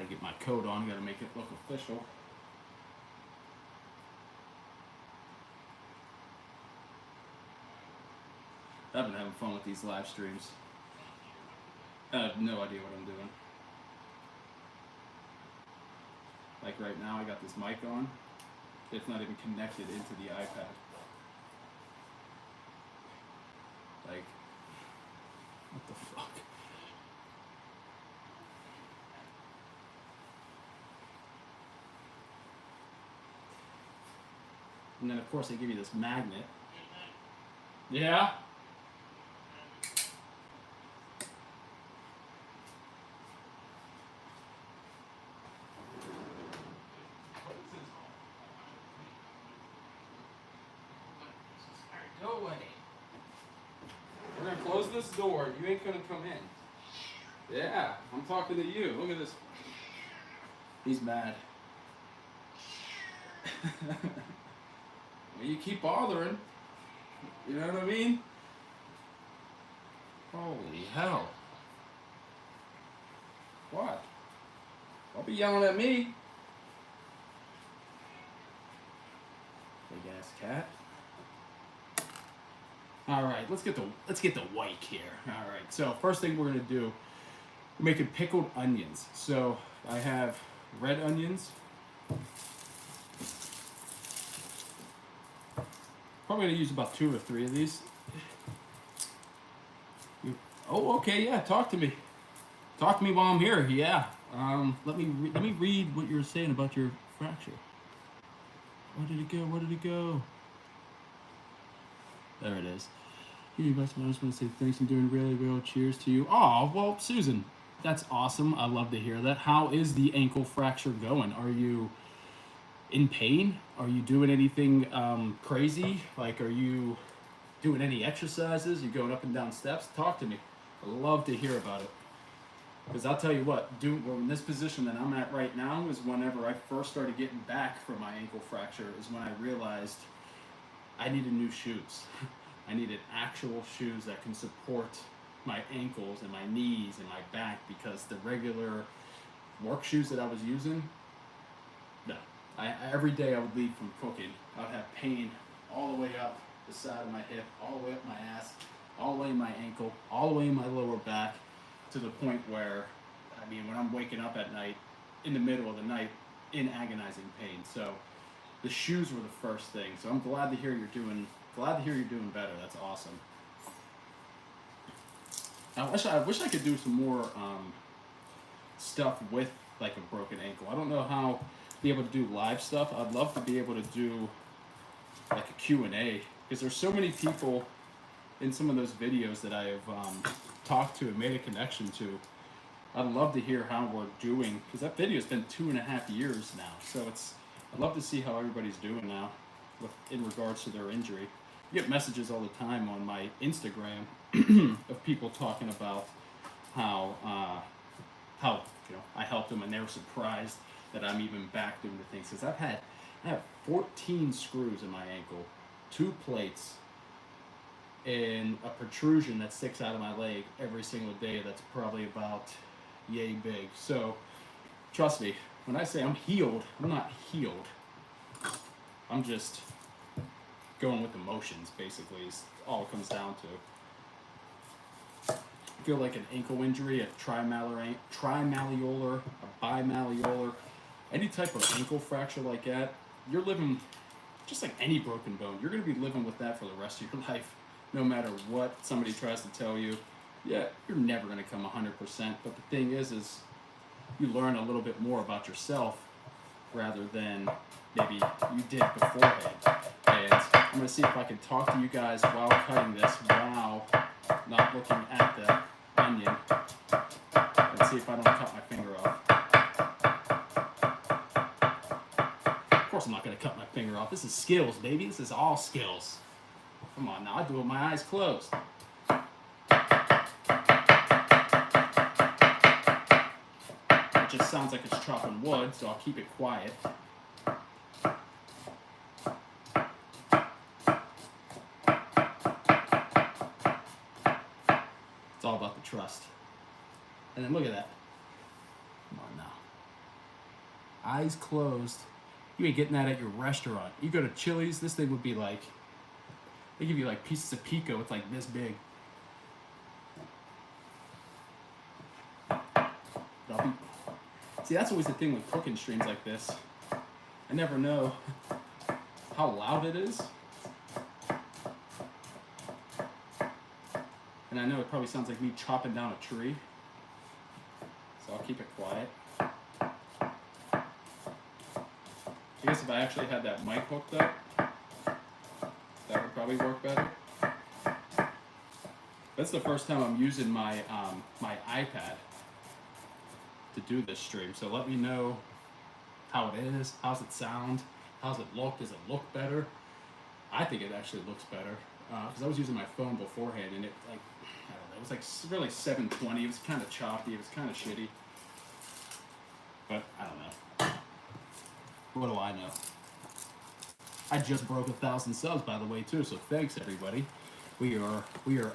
Gotta get my coat on, gotta make it look official. I've been having fun with these live streams. I have no idea what I'm doing. Like right now, I got this mic on. It's not even connected into the iPad. Like, what the fuck? And then of course they give you this magnet. Yeah? Go away. We're gonna close this door. You ain't gonna come in. Yeah, I'm talking to you. Look at this. He's mad. Well, you keep bothering. You know what I mean? Holy hell. What? Don't be yelling at me. Big ass cat. All right, let's get the white here. All right, so first thing we're gonna do, we're making pickled onions. So I have red onions. Probably gonna use about 2 or 3 of these. Oh, okay, yeah. Talk to me. Talk to me while I'm here. Yeah. Let me read what you were saying about your fracture. Where did it go? Where did it go? There it is. Hey, I just want to say thanks. I'm doing really well. Cheers to you. Oh, well, Susan, that's awesome. I love to hear that. How is the ankle fracture going? Are you in pain? Are you doing anything crazy? Like, are you doing any exercises? You going up and down steps? Talk to me. I love to hear about it. Because I'll tell you what, in this position that I'm at right now is whenever I first started getting back from my ankle fracture is when I realized I needed new shoes. I needed actual shoes that can support my ankles and my knees and my back, because the regular work shoes that I was using, no. Every day I would leave from cooking, I would have pain all the way up the side of my hip, all the way up my ass, all the way in my ankle, all the way in my lower back, to the point where, I mean, when I'm waking up at night, in the middle of the night, in agonizing pain. So the shoes were the first thing. So I'm glad to hear you're doing better. That's awesome. I wish I could do some more stuff with like a broken ankle. I don't know how to be able to do live stuff. I'd love to be able to do like a Q&A, because there's so many people in some of those videos that I have talked to and made a connection to. I'd love to hear how we're doing, because that video's been 2.5 years now. So I'd love to see how everybody's doing now in regards to their injury. You get messages all the time on my Instagram of people talking about how I helped them and they were surprised that I'm even back doing the things. Because I have 14 screws in my ankle, 2 plates, and a protrusion that sticks out of my leg every single day that's probably about yay big. So trust me, when I say I'm healed, I'm not healed. I'm just going with the motions, basically, is all it comes down to. I feel like an ankle injury, a trimalleolar, a bimalleolar, any type of ankle fracture like that, you're living, just like any broken bone, you're going to be living with that for the rest of your life. No matter what somebody tries to tell you, yeah, you're never going to come 100%. But the thing is you learn a little bit more about yourself rather than maybe you did beforehand. And I'm going to see if I can talk to you guys while cutting this, while not looking at the onion, and see if I don't cut my finger off. Of course I'm not going to cut my finger off. This is skills, baby. This is all skills. Come on now, I do it with my eyes closed. It just sounds like it's chopping wood, so I'll keep it quiet. It's all about the trust. And then look at that. Come on now. eyes closed. You ain't getting that at your restaurant. You go to Chili's, this thing would be like, they give you like pieces of pico. It's like this big. See, that's always the thing with cooking streams like this. I never know how loud it is. And I know it probably sounds like me chopping down a tree. So I'll keep it quiet. I guess if I actually had that mic hooked up, that would probably work better. That's the first time I'm using my my iPad to do this stream. So let me know how it is. How's it sound? How's it look? Does it look better? I think it actually looks better because I was using my phone beforehand, and it like I don't know. It was like really 720. It was kind of choppy. It was kind of shitty. But I don't know. What do I know? I just broke 1,000 subs, by the way, too. So thanks, everybody. We are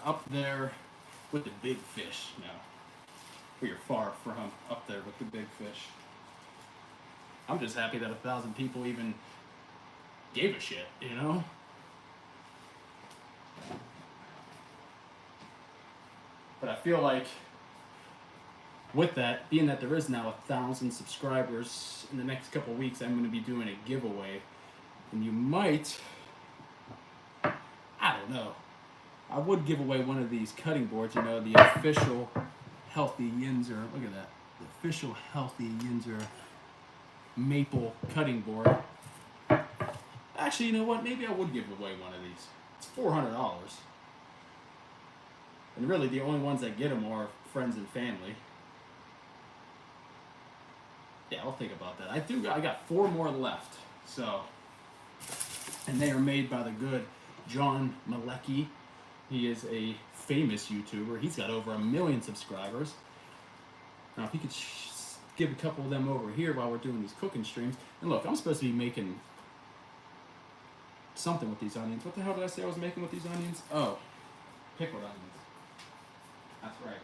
up there with the big fish now. We are far from up there with the big fish. I'm just happy that 1,000 people even gave a shit, you know? But I feel like with that, being that there is now 1,000 subscribers, in the next couple weeks I'm going to be doing a giveaway. And you might, I don't know, I would give away one of these cutting boards, you know, the official Healthy Yinzer. Look at that. The official Healthy Yinzer maple cutting board. Actually, you know what? Maybe I would give away one of these. It's $400. And really, the only ones that get them are friends and family. Yeah, I'll think about that. I got 4 more left. So, and they are made by the good John Malecki. He is a famous YouTuber. He's got over 1 million subscribers. Now, if you could give a couple of them over here while we're doing these cooking streams. And look, I'm supposed to be making something with these onions. What the hell did I say I was making with these onions? Oh, pickled onions. That's right.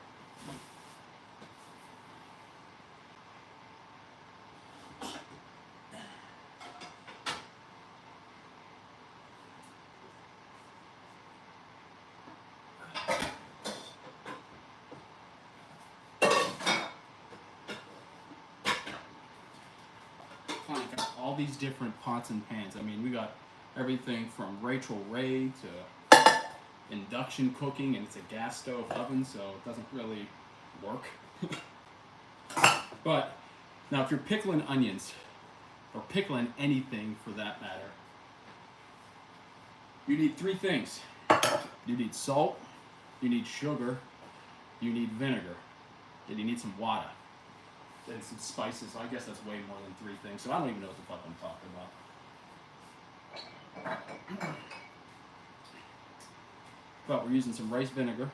All these different pots and pans. I mean, we got everything from Rachel Ray to induction cooking, and it's a gas stove oven, so it doesn't really work. But now, if you're pickling onions, or pickling anything for that matter, you need 3 things. You need salt, you need sugar, you need vinegar, and you need some water. And some spices. I guess that's way more than 3 things. So I don't even know what the fuck I'm talking about. But we're using some rice vinegar.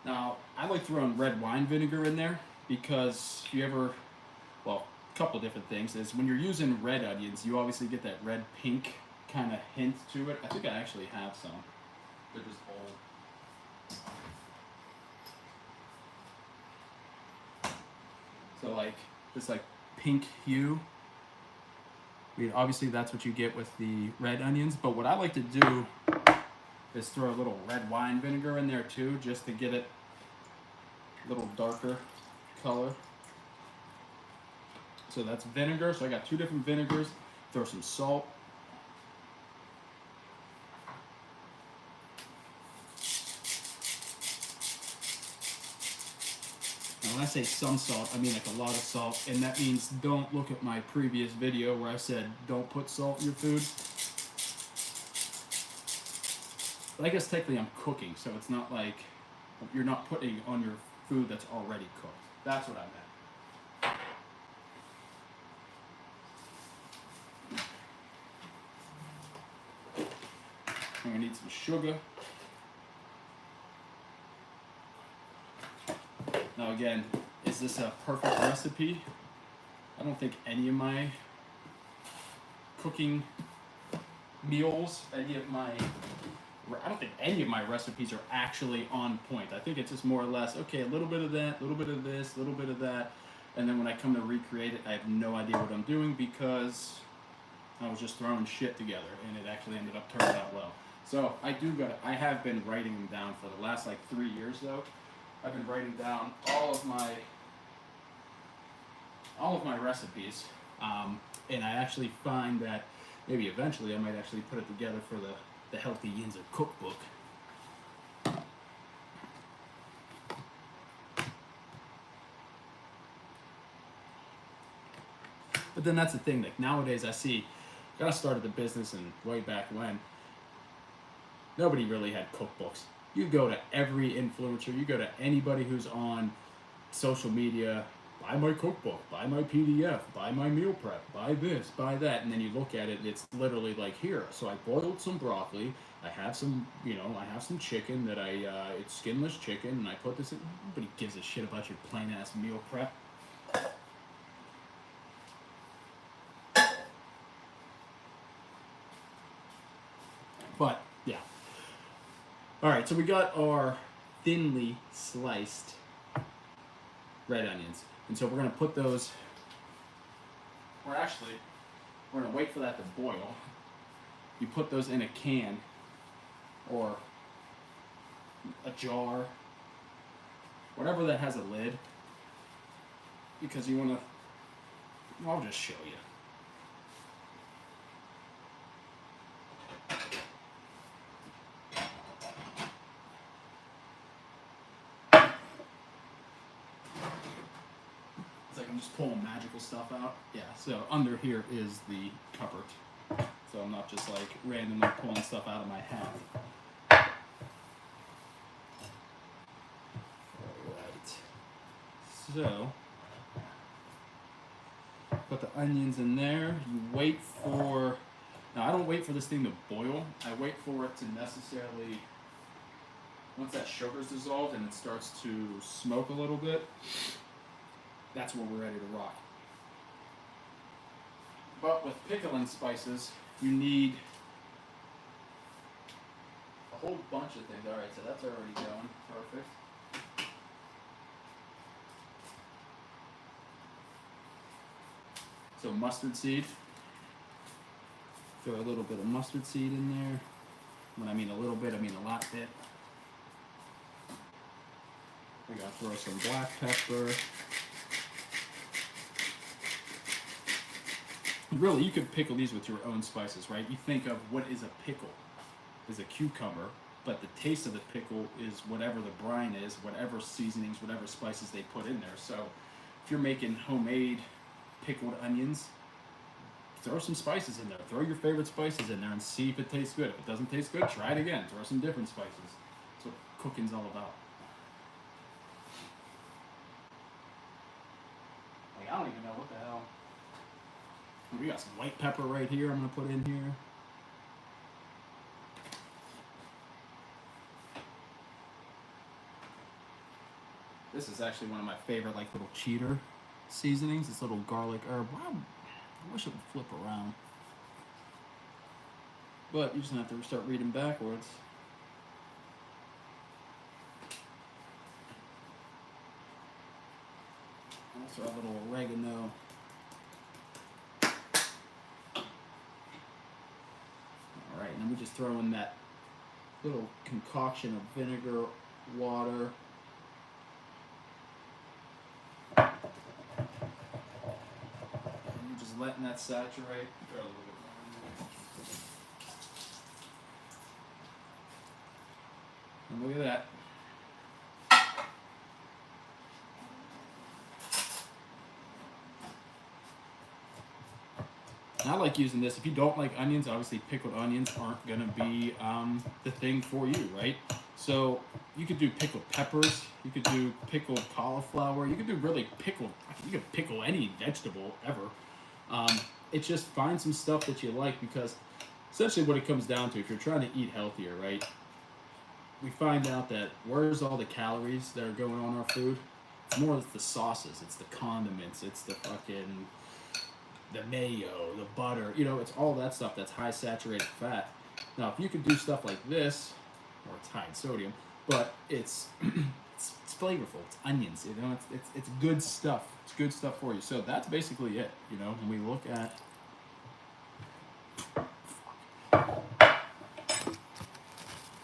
Now, I like throwing red wine vinegar in there. Because you ever, well, a couple different things is when you're using red onions, you obviously get that red pink kind of hint to it. I think I actually have some. They're just old. So like this like pink hue. I mean, obviously that's what you get with the red onions. But what I like to do is throw a little red wine vinegar in there too, just to get it a little darker color. So that's vinegar. So I got 2 different vinegars. Throw some salt. Now when I say some salt, I mean like a lot of salt, and that means don't look at my previous video where I said don't put salt in your food. But I guess technically I'm cooking, so it's not like you're not putting on your food that's already cooked. That's what I meant. And we need some sugar. Now again, is this a perfect recipe? I don't think any of my cooking meals, I don't think any of my recipes are actually on point. I think it's just more or less, okay, a little bit of that, a little bit of this, a little bit of that, and then when I come to recreate it, I have no idea what I'm doing because I was just throwing shit together, and it actually ended up turning out well. So I have been writing them down for the last like 3 years though. I've been writing down all of my recipes, and I actually find that maybe eventually I might actually put it together for the Healthy Yinzer cookbook. But then that's the thing, like nowadays I see, I started the business and way back when, nobody really had cookbooks. You go to every influencer, you go to anybody who's on social media, buy my cookbook, buy my PDF, buy my meal prep, buy this, buy that, and then you look at it, and it's literally like, here, so I boiled some broccoli, I have some chicken that it's skinless chicken, and I put this in. Nobody gives a shit about your plain ass meal prep. But, yeah. Alright, so we got our thinly sliced red onions. And so we're going to put those, we're going to wait for that to boil. You put those in a can or a jar, whatever that has a lid, because you want to, I'll just show you. It's like I'm just pulling magical stuff out. Yeah, so under here is the cupboard. So I'm not just like randomly pulling stuff out of my hat. Alright. So, put the onions in there. You wait for, now I don't wait for this thing to boil. I wait for it to necessarily, once that sugar's dissolved and it starts to smoke a little bit, that's when we're ready to rock. But with pickling spices, you need a whole bunch of things. Alright, so that's already going. Perfect. So mustard seed. Throw a little bit of mustard seed in there. When I mean a little bit, I mean a lot bit. We gotta throw some black pepper. Really, you could pickle these with your own spices, right? You think of what is a pickle, is a cucumber, but the taste of the pickle is whatever the brine is, whatever seasonings, whatever spices they put in there. So if you're making homemade pickled onions, throw some spices in there. Throw your favorite spices in there and see if it tastes good. If it doesn't taste good, try it again. Throw some different spices. That's what cooking's all about. Like, I don't even know what the hell. We got some white pepper right here I'm going to put in here. This is actually one of my favorite, like, little cheater seasonings. This little garlic herb. I wish it would flip around. But you just have to start reading backwards. Also a little oregano. Alright, and then we just throw in that little concoction of vinegar, water. And you're just letting that saturate. Throw a little bit more in there. And look at that. I like using this. If you don't like onions, obviously pickled onions aren't going to be the thing for you, right? So you could do pickled peppers. You could do pickled cauliflower. You could do really pickled. You could pickle any vegetable ever. It's just find some stuff that you like, because essentially what it comes down to, if you're trying to eat healthier, right? We find out that where's all the calories that are going on our food? It's more the sauces. It's the condiments. It's the fucking the mayo, the butter. You know, it's all that stuff that's high saturated fat. Now, if you could do stuff like this, or it's high in sodium, but it's it's flavorful. It's onions. You know, it's good stuff. It's good stuff for you. So that's basically it. You know, when we look at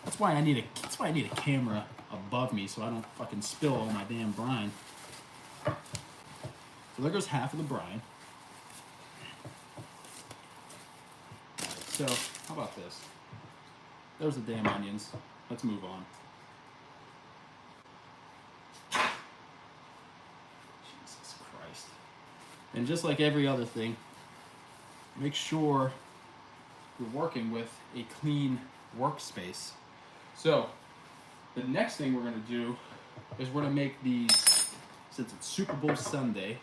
that's why I need a camera above me so I don't fucking spill all my damn brine. So there goes half of the brine. So how about this? There's the damn onions. Let's move on. Jesus Christ. And just like every other thing, make sure you're working with a clean workspace. So the next thing we're going to do is we're going to make these, since it's Super Bowl Sunday,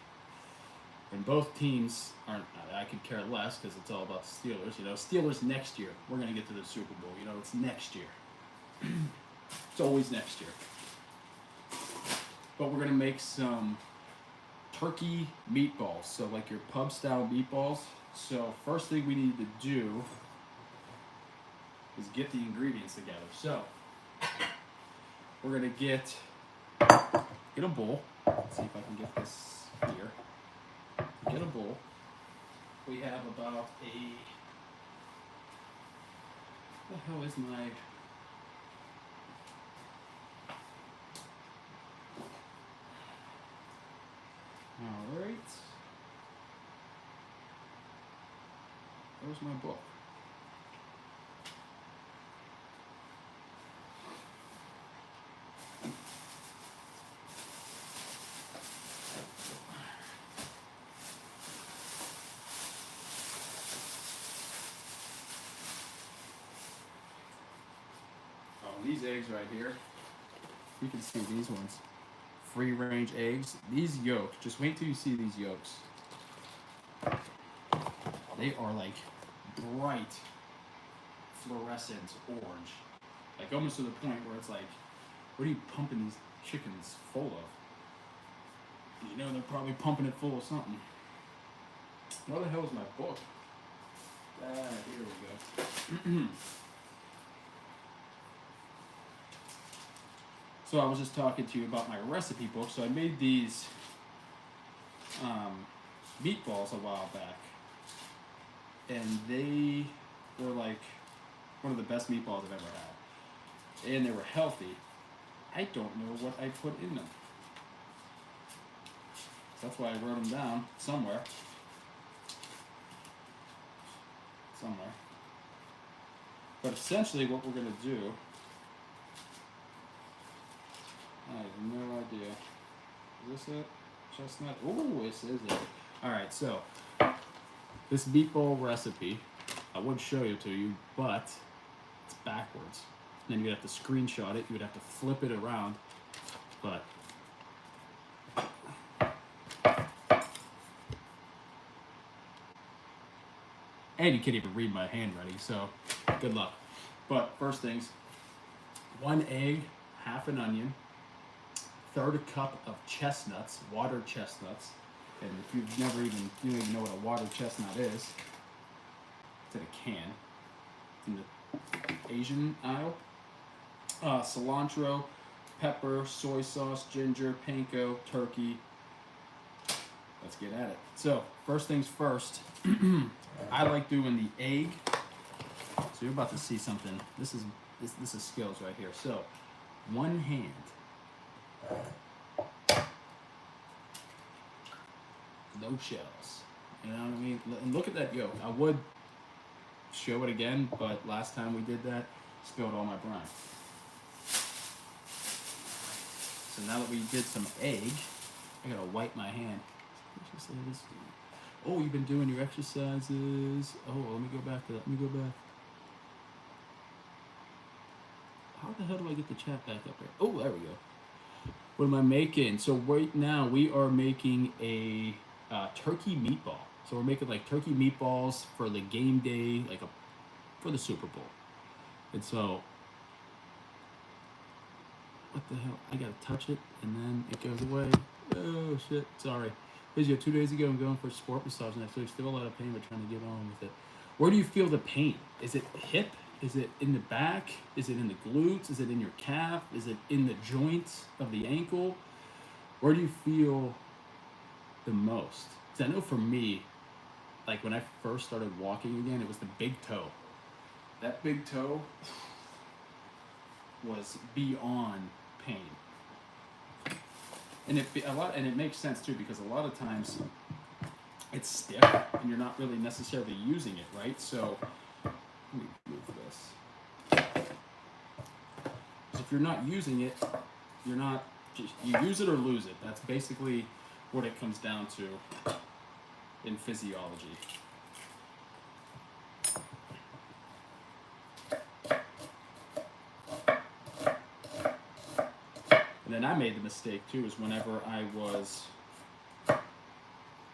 and both teams aren't, I could care less because it's all about the Steelers. You know, Steelers next year. We're going to get to the Super Bowl. You know, it's next year. It's always next year. But we're going to make some turkey meatballs. So like your pub style meatballs. So first thing we need to do is get the ingredients together. So we're going to get a bowl. Let's see if I can get this here. Get a bowl. We have about what the hell is my... Alright. Where's my book? These eggs right here, you can see these ones, free range eggs. These yolks, just wait till you see these yolks. They are like bright fluorescent orange, like almost to the point where it's like, what are you pumping these chickens full of? You know, they're probably pumping it full of something. Where the hell is my book? Here we go. So I was just talking to you about my recipe book. So I made these meatballs a while back, and they were like one of the best meatballs I've ever had, and they were healthy. I don't know what I put in them. So that's why I wrote them down somewhere. But essentially what we're going to do, I have no idea. Is this it? Chestnut? Oh, this is it. Alright, so this meatball recipe, I would show it to you, but it's backwards. And then you'd have to screenshot it, you would have to flip it around, but and you can't even read my handwriting, so good luck. But first things, 1 egg, half an onion, 1/3 cup of chestnuts, water chestnuts. And if you don't even know what a water chestnut is, it's in a can. It's in the Asian aisle. Cilantro, pepper, soy sauce, ginger, panko, turkey. Let's get at it. So, first things first, I like doing the egg. So you're about to see something. This is skills right here. So, 1 hand. No shells. You know what I mean? And look at that yolk. I would show it again, but last time we did that, spilled all my brine. So now that we did some egg, I gotta wipe my hand. Oh, you've been doing your exercises. Oh, let me go back to that. How the hell do I get the chat back up there? Oh, there we go. What am I making? So right now we are making a turkey meatball. So we're making like turkey meatballs for the game day, for the Super Bowl. And so, what the hell? I gotta touch it and then it goes away. Oh shit, sorry. Physio 2 days ago. I'm going for sport massage next week. Still a lot of pain, but trying to get on with it. Where do you feel the pain? Is it hip? Is it in the back? Is it in the glutes? Is it in your calf? Is it in the joints of the ankle? Where do you feel the most? Because I know for me, like when I first started walking again, it was the big toe. That big toe was beyond pain. And it makes sense too, because a lot of times it's stiff and you're not really necessarily using it, right? So let me move this. So if you're not using it, you use it or lose it. That's basically what it comes down to in physiology. And then I made the mistake too, is whenever I was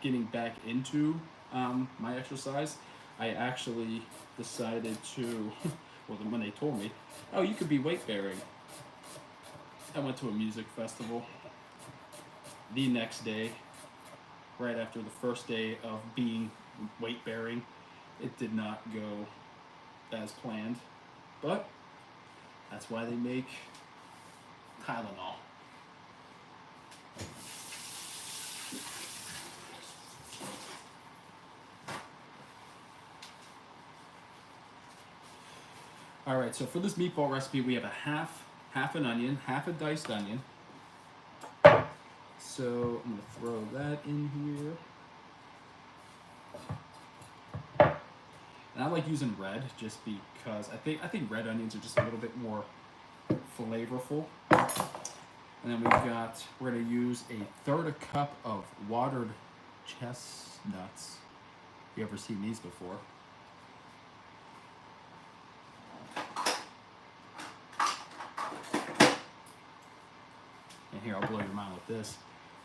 getting back into my exercise, I actually decided to, well, when they told me, oh, you could be weight bearing. I went to a music festival the next day, right after the first day of being weight bearing. It did not go as planned, but that's why they make Tylenol. All right, so for this meatball recipe, we have a half an onion, half a diced onion. So I'm gonna throw that in here. And I like using red just because I think red onions are just a little bit more flavorful. And then we're gonna use a third a cup of watered chestnuts. You ever seen these before? And here, I'll blow your mind with this.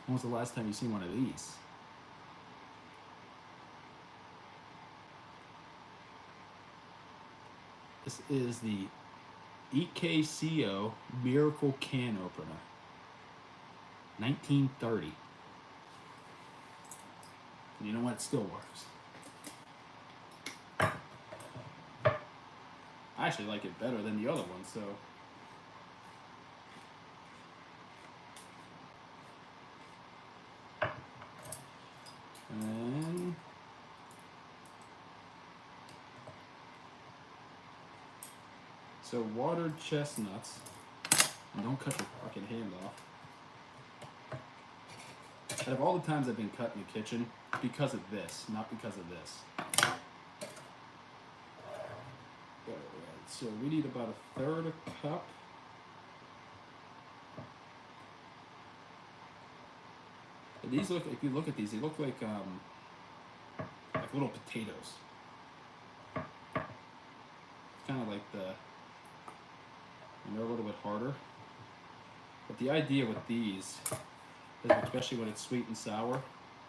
When was the last time you seen one of these? This is the EKCO Miracle Can Opener. 1930. And you know what? It still works. I actually like it better than the other one, so. And so watered chestnuts. And don't cut your fucking hand off. Out of all the times I've been cut in the kitchen, because of this, not because of this. Alright, so we need about a third a cup. And these look, if you look at these, they look like little potatoes. It's kind of like and they're a little bit harder. But the idea with these, especially when it's sweet and sour,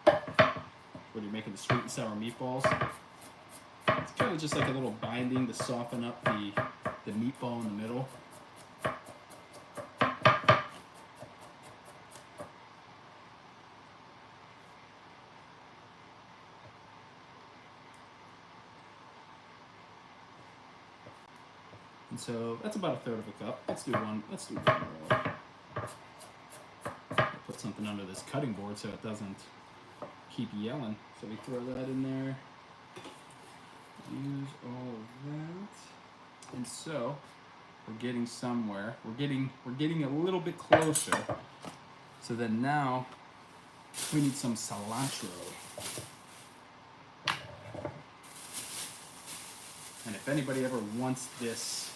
when you're making the sweet and sour meatballs, it's kind of just like a little binding to soften up the meatball in the middle. And so that's about a third of a cup. Let's do one more. Put something under this cutting board so it doesn't keep yelling. So we throw that in there. Use all of that. And so we're getting somewhere. We're getting a little bit closer. So then now we need some cilantro. And if anybody ever wants this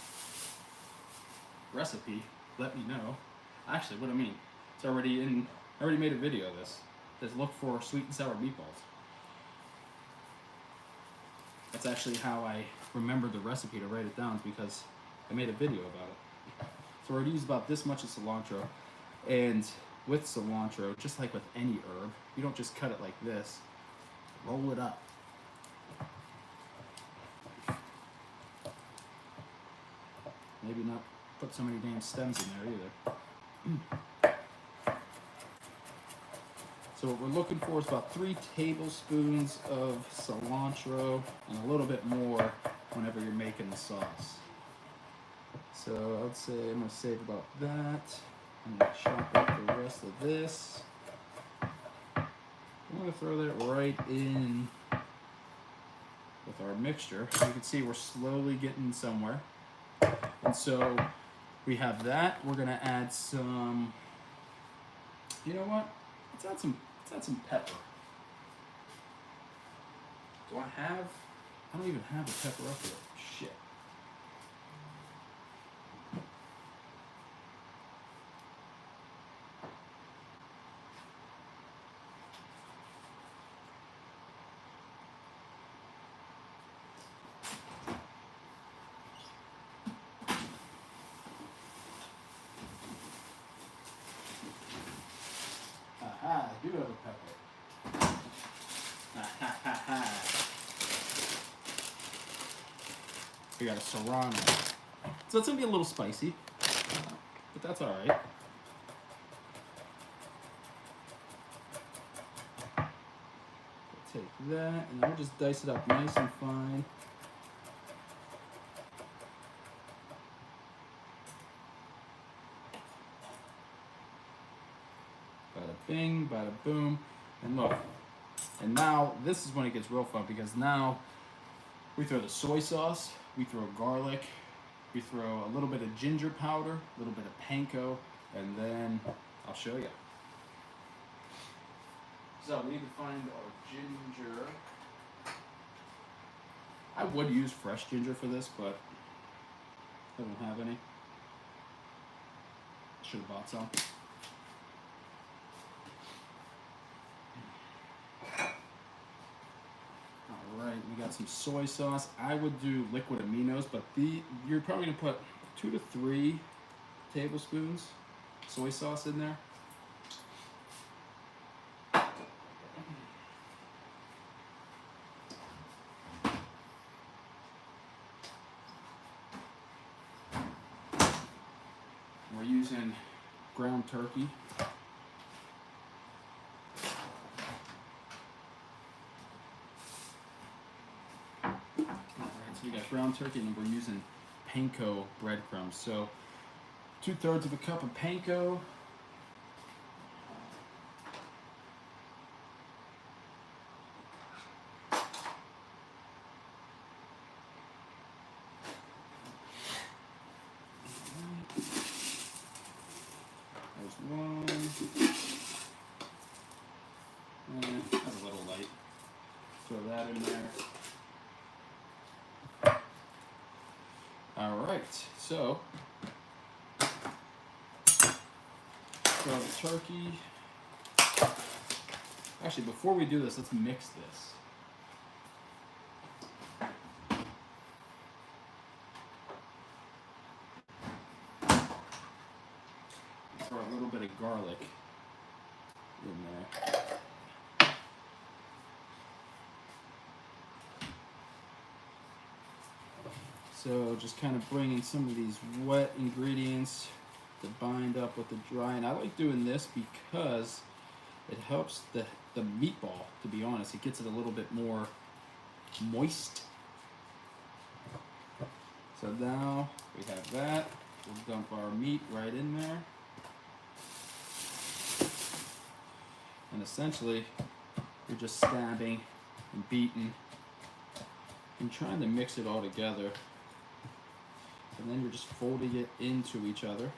recipe, let me know. Actually, what I mean, it's already in. I already made a video of this. Just look for sweet and sour meatballs. That's actually how I remembered the recipe to write it down, because I made a video about it. So we're gonna use about this much of cilantro, and with cilantro, just like with any herb, you don't just cut it like this. Roll it up. Maybe not put so many damn stems in there either. So So what we're looking for is about 3 tablespoons of cilantro and a little bit more whenever you're making the sauce. So I'd say I'm going to save about that. I'm going to chop up the rest of this. I'm going to throw that right in with our mixture. You can see we're slowly getting somewhere. And so we have that. We're going to add some, you know what? Let's add some pepper. I don't even have the pepper up here. Shit. Aha, I do have a pepper. We got a serrano. So it's gonna be a little spicy, but that's all right. We'll take that and then we'll just dice it up nice and fine. Bada bing, bada boom, and look. And now this is when it gets real fun because now we throw the soy sauce, we throw garlic, we throw a little bit of ginger powder, a little bit of panko, and then I'll show you. So we need to find our ginger. I would use fresh ginger for this, but I don't have any. Should have bought some. Alright, we got some soy sauce. I would do liquid aminos, but you're probably going to put 2 to 3 tablespoons soy sauce in there. We're using ground turkey. We got ground turkey and we're using panko breadcrumbs. So 2/3 of a cup of panko. There's one. And that's a little light. Throw that in there. Alright, so throw the turkey. Actually, before we do this, let's mix this. Throw a little bit of garlic in there. So just kind of bringing some of these wet ingredients to bind up with the dry. And I like doing this because it helps the meatball, to be honest. It gets it a little bit more moist. So now we have that. We'll dump our meat right in there. And essentially, you're just stabbing and beating and trying to mix it all together. And then you're just folding it into each other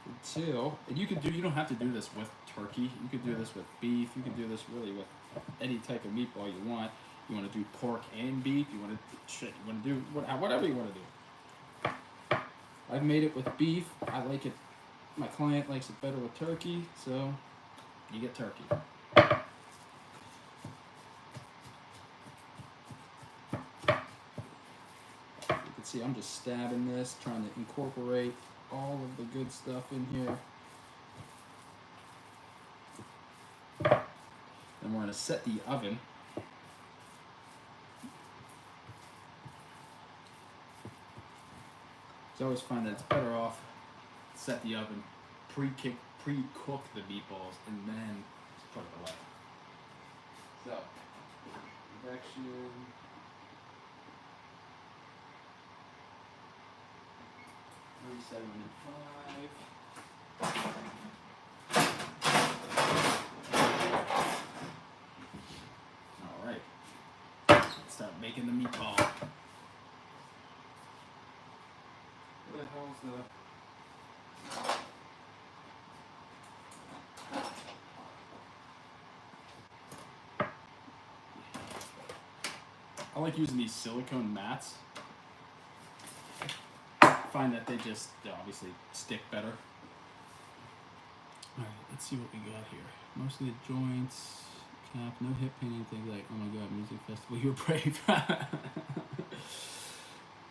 until, and you don't have to do this with turkey. You could do this with beef. You can do this really with any type of meatball you want. You want to do pork and beef. You want to do whatever you want to do. I've made it with beef. I like it. My client likes it better with turkey, so you get turkey. See, I'm just stabbing this, trying to incorporate all of the good stuff in here. Then we're going to set the oven. So I always find that it's better off to set the oven pre-cook the meatballs and then put it away. So, convection. 375. All right. Let's start making the meatball. Where the hell's the... I like using these silicone mats. I find that they just obviously stick better. Alright, let's see what we got here. Most of the joints, cap, no hip pain, anything like, oh my god, music festival, you're brave.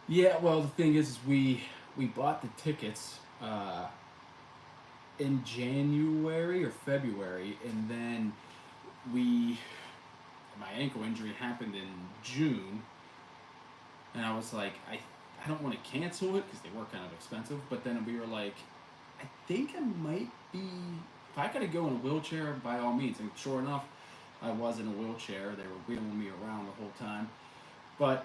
Yeah, well, the thing is we bought the tickets in January or February, and then my ankle injury happened in June, and I was like, I don't want to cancel it because they were kind of expensive, but then we were like, I think I might be, if I gotta go in a wheelchair, by all means. And sure enough, I was in a wheelchair. They were wheeling me around the whole time. But,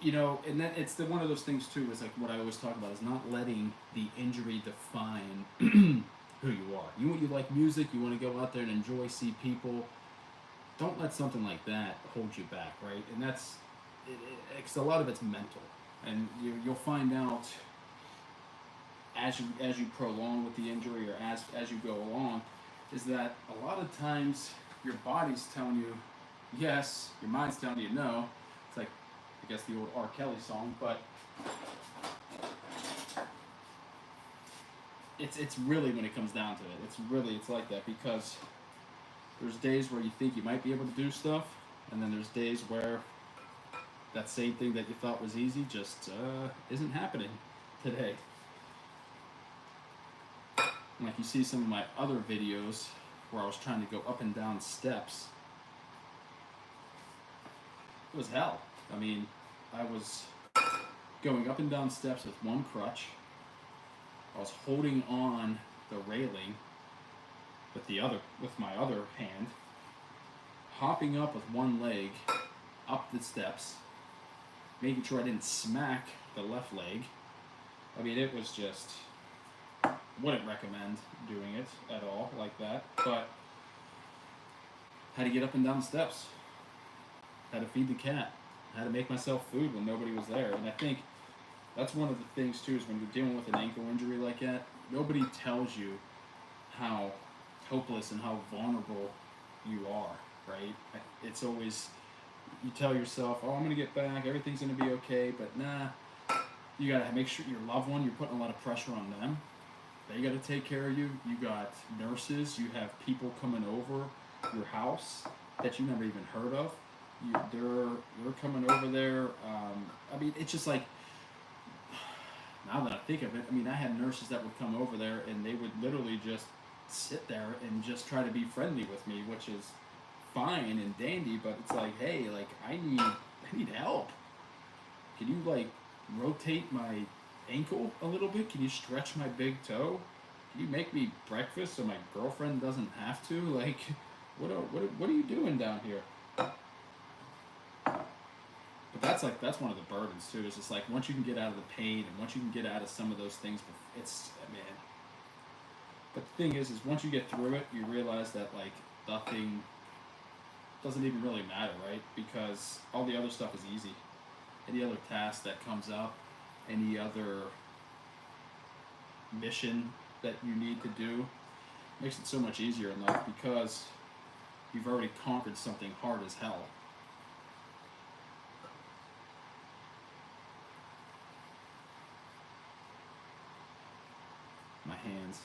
you know, and then it's one of those things too, is like what I always talk about, is not letting the injury define who you are. You like music, you want to go out there and enjoy, see people. Don't let something like that hold you back, right? And that's, it's a lot of it's mental. And you'll find out as you prolong with the injury, or as you go along, is that a lot of times your body's telling you yes, your mind's telling you no. It's like, I guess, the old R. Kelly song, but it's really, when it comes down to it, it's like that, because there's days where you think you might be able to do stuff, and then there's days where that same thing that you thought was easy just isn't happening today. Like you see some of my other videos where I was trying to go up and down steps. It was hell. I mean, I was going up and down steps with one crutch. I was holding on the railing with my other hand, hopping up with one leg up the steps, making sure I didn't smack the left leg. I mean, it was just, wouldn't recommend doing it at all like that, but had to get up and down the steps, had to feed the cat, had to make myself food when nobody was there. And I think that's one of the things too, is when you're dealing with an ankle injury like that, nobody tells you how hopeless and how vulnerable you are, right? It's always, you tell yourself, oh, I'm going to get back, everything's going to be okay, but nah, you got to make sure your loved one, you're putting a lot of pressure on them. They got to take care of you. You got nurses, you have people coming over your house that you never even heard of. They're coming over there. I mean, it's just like, now that I think of it, I mean, I had nurses that would come over there, and they would literally just sit there and just try to be friendly with me, which is fine and dandy, but it's like, hey, like, I need help. Can you, like, rotate my ankle a little bit? Can you stretch my big toe? Can you make me breakfast so my girlfriend doesn't have to? Like, what are you doing down here? But that's one of the burdens too. It's just like, once you can get out of the pain, and once you can get out of some of those things, it's, man. But the thing is once you get through it, you realize that, like, nothing doesn't even really matter, right? Because all the other stuff is easy. Any other task that comes up, any other mission that you need to do, makes it so much easier in life, because you've already conquered something hard as hell. My hands.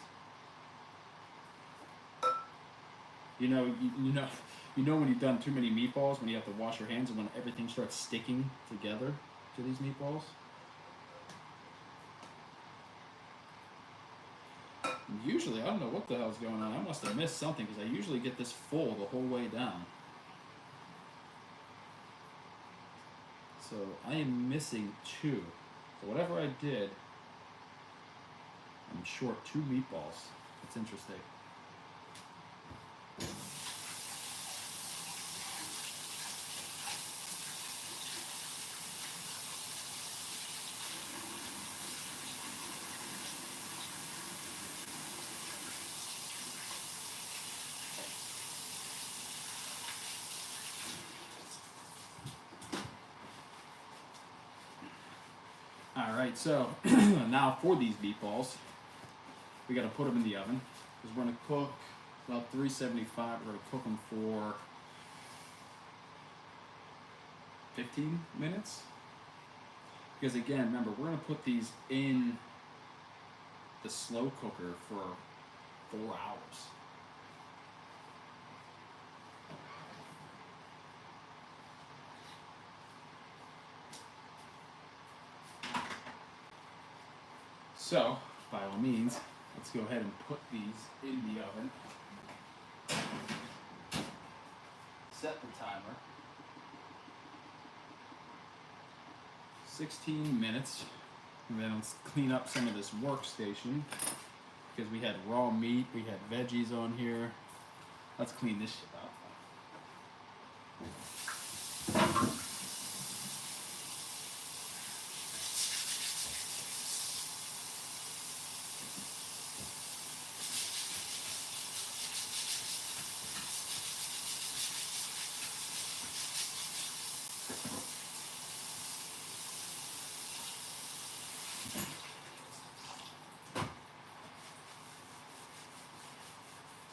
You know when you've done too many meatballs, when you have to wash your hands, and when everything starts sticking together to these meatballs. Usually, I don't know what the hell's going on. I must have missed something, because I usually get this full the whole way down. So I am missing 2. So whatever I did, I'm short 2 meatballs. It's interesting. All right, so now for these meatballs, we got to put them in the oven because we're going to cook about 375. We're going to cook them for 15 minutes. Because again, remember, we're going to put these in the slow cooker for 4 hours. So, by all means, let's go ahead and put these in the oven. Set the timer. 16 minutes. And then let's clean up some of this workstation. Because we had raw meat, we had veggies on here. Let's clean this shit up.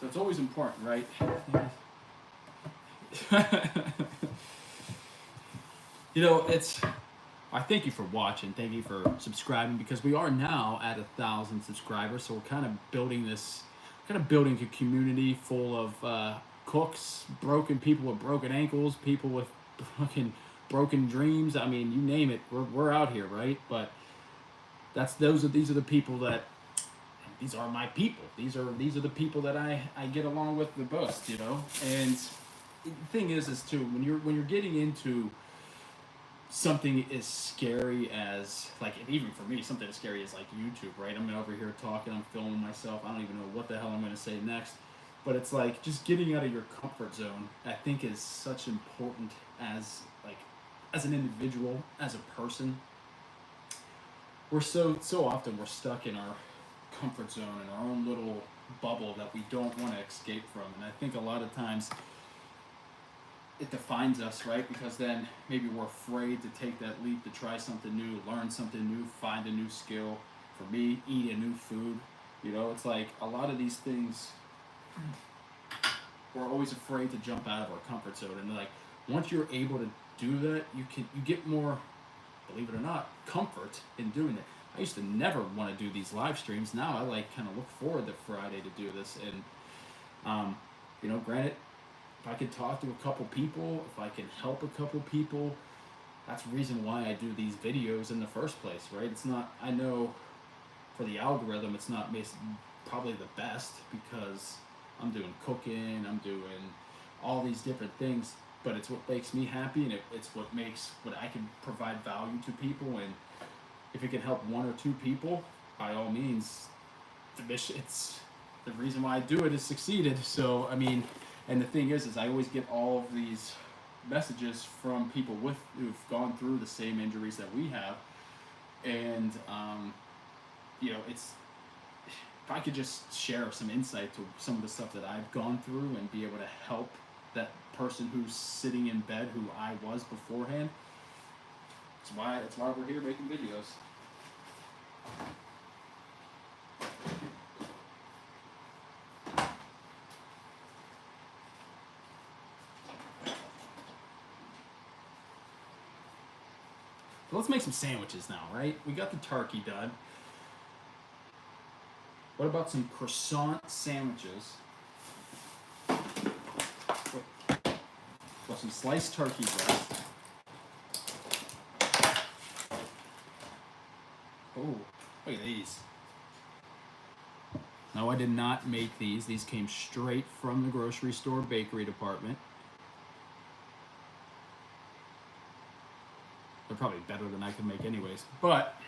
So it's always important, right? You know, I thank you for watching. Thank you for subscribing because we are now at 1,000 subscribers. So we're kind of building a community full of cooks, broken people with broken ankles, people with fucking broken dreams. I mean, you name it. We're out here, right? But these are the people that. These are my people. These are the people that I get along with the most, you know. And the thing is too when you're getting into something as scary as like even for me something as scary as like YouTube, right? I'm over here talking, I'm filming myself. I don't even know what the hell I'm going to say next, but it's like just getting out of your comfort zone. I think is such important as an individual, as a person. We're so often we're stuck in our comfort zone in our own little bubble that we don't want to escape from, and I think a lot of times it defines us, right? Because then maybe we're afraid to take that leap to try something new, learn something new, find a new skill. For me, eat a new food. You know, it's like a lot of these things we're always afraid to jump out of our comfort zone, and like once you're able to do that, you get more, believe it or not, comfort in doing it. I used to never want to do these live streams. Now I kind of look forward to Friday to do this. And, you know, granted, if I could talk to a couple people, if I can help a couple people, that's the reason why I do these videos in the first place, right? It's not, I know for the algorithm, it's not probably the best because I'm doing cooking, I'm doing all these different things, but it's what makes me happy, and it's what I can provide value to people. And if it can help 1 or 2 people, by all means, it's the reason why I do it is succeeded. So, I mean, and the thing is I always get all of these messages from people who've gone through the same injuries that we have. And, you know, if I could just share some insight to some of the stuff that I've gone through and be able to help that person who's sitting in bed who I was beforehand, it's why we're here making videos. So let's make some sandwiches now, right? We got the turkey done. What about some croissant sandwiches? With some sliced turkey breast. Oh, look at these. No, I did not make these. These came straight from the grocery store bakery department. They're probably better than I can make anyways. But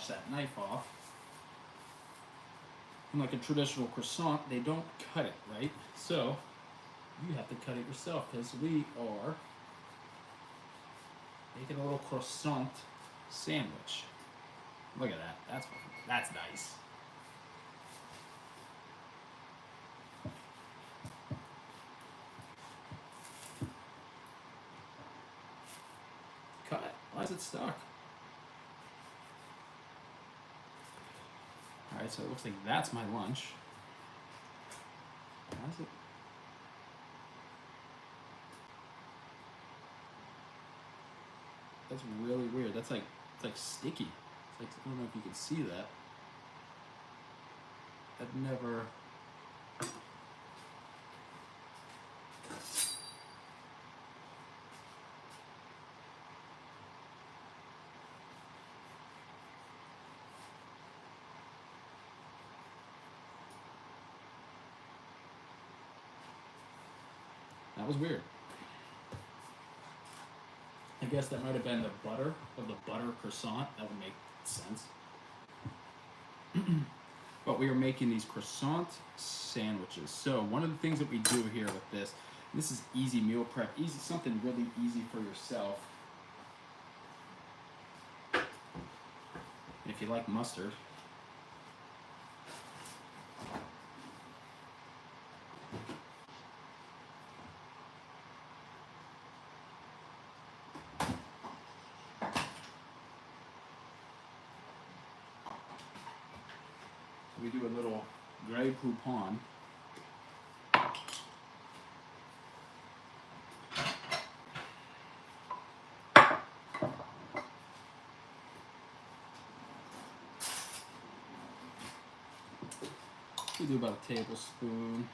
wash that knife off. And like a traditional croissant, they don't cut it, right? So you have to cut it yourself because we are making a little croissant sandwich. Look at that. That's nice. Cut. Why is it stuck? Alright, so it looks like that's my lunch. Why is it? That's really weird. It's like sticky. It's like, I don't know if you can see that. I've never. That was weird. I guess that might have been the butter of the butter croissant. That would make sense. But we are making these croissant sandwiches. So one of the things that we do here with this is easy meal prep, easy, something really easy for yourself. And if you like mustard, we do a little Grey Poupon. We do about a tablespoon.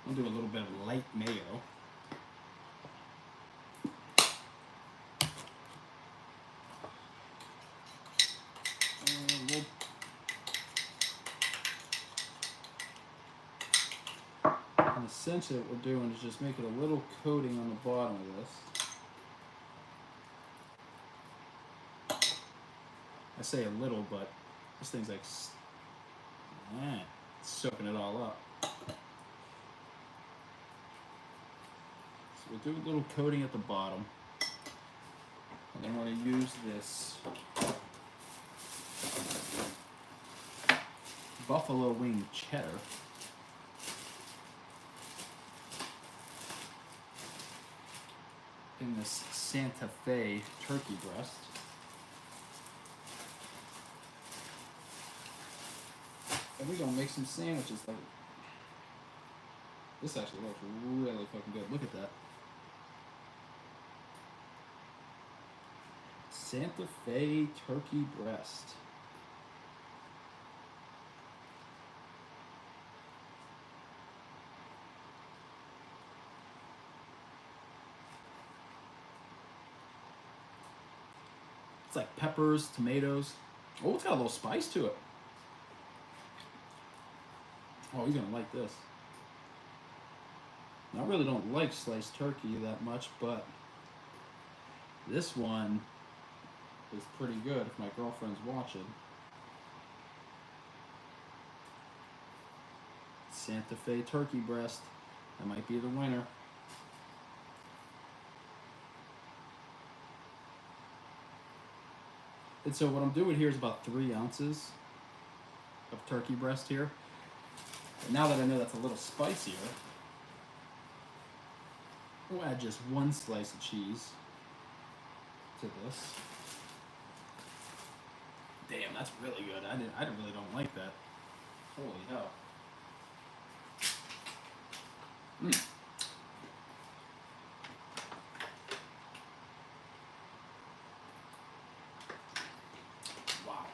We'll do a little bit of light mayo. And essentially what we're doing is just making a little coating on the bottom of this. I say a little, but this thing's like soaking it all up. So we'll do a little coating at the bottom. And then we're going to use this buffalo wing cheddar. In this Santa Fe turkey breast. And we're gonna make some sandwiches. Like this actually looks really fucking good. Look at that. Santa Fe turkey breast. It's like peppers, tomatoes. Oh, it's got a little spice to it. Oh, he's gonna like this. I really don't like sliced turkey that much, but this one is pretty good if my girlfriend's watching. Santa Fe turkey breast. That might be the winner. And so what I'm doing here is about 3 ounces of turkey breast here. And now that I know that's a little spicier, we'll add just 1 slice of cheese to this. Damn, that's really good. I really don't like that. Holy hell. Wow.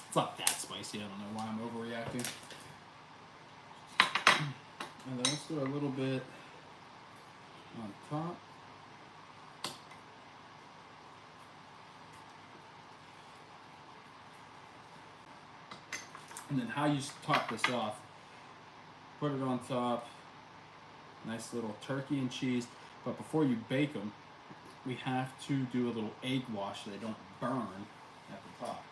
It's not that spicy. I don't know why I'm overreacting. And then let's do a little bit on top. And then how you top this off, put it on top, nice little turkey and cheese. But before you bake them, we have to do a little egg wash so they don't burn at the top.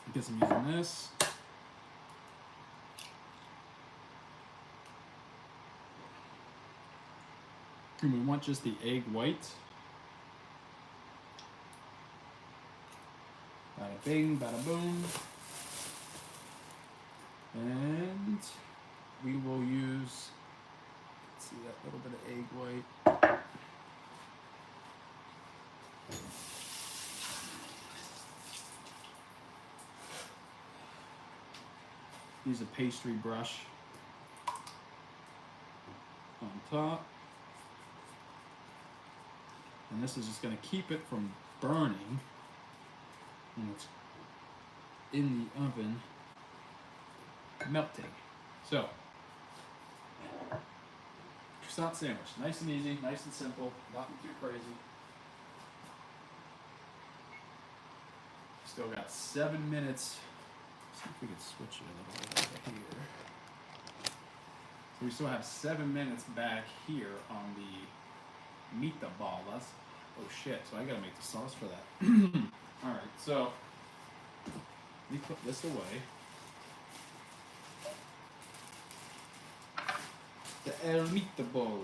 I guess I'm using this. And we want just the egg white. Bada bing, bada boom. And we will use, let's see, that little bit of egg white. Use a pastry brush on top. And this is just going to keep it from burning when it's in the oven melting. So, croissant sandwich. Nice and easy, nice and simple, nothing too crazy. Still got 7 minutes. Let's see if we can switch it a little bit over here. So we still have 7 minutes back here on the meatballs. Oh shit, so I gotta make the sauce for that. Alright, so let me put this away. The El Meatball.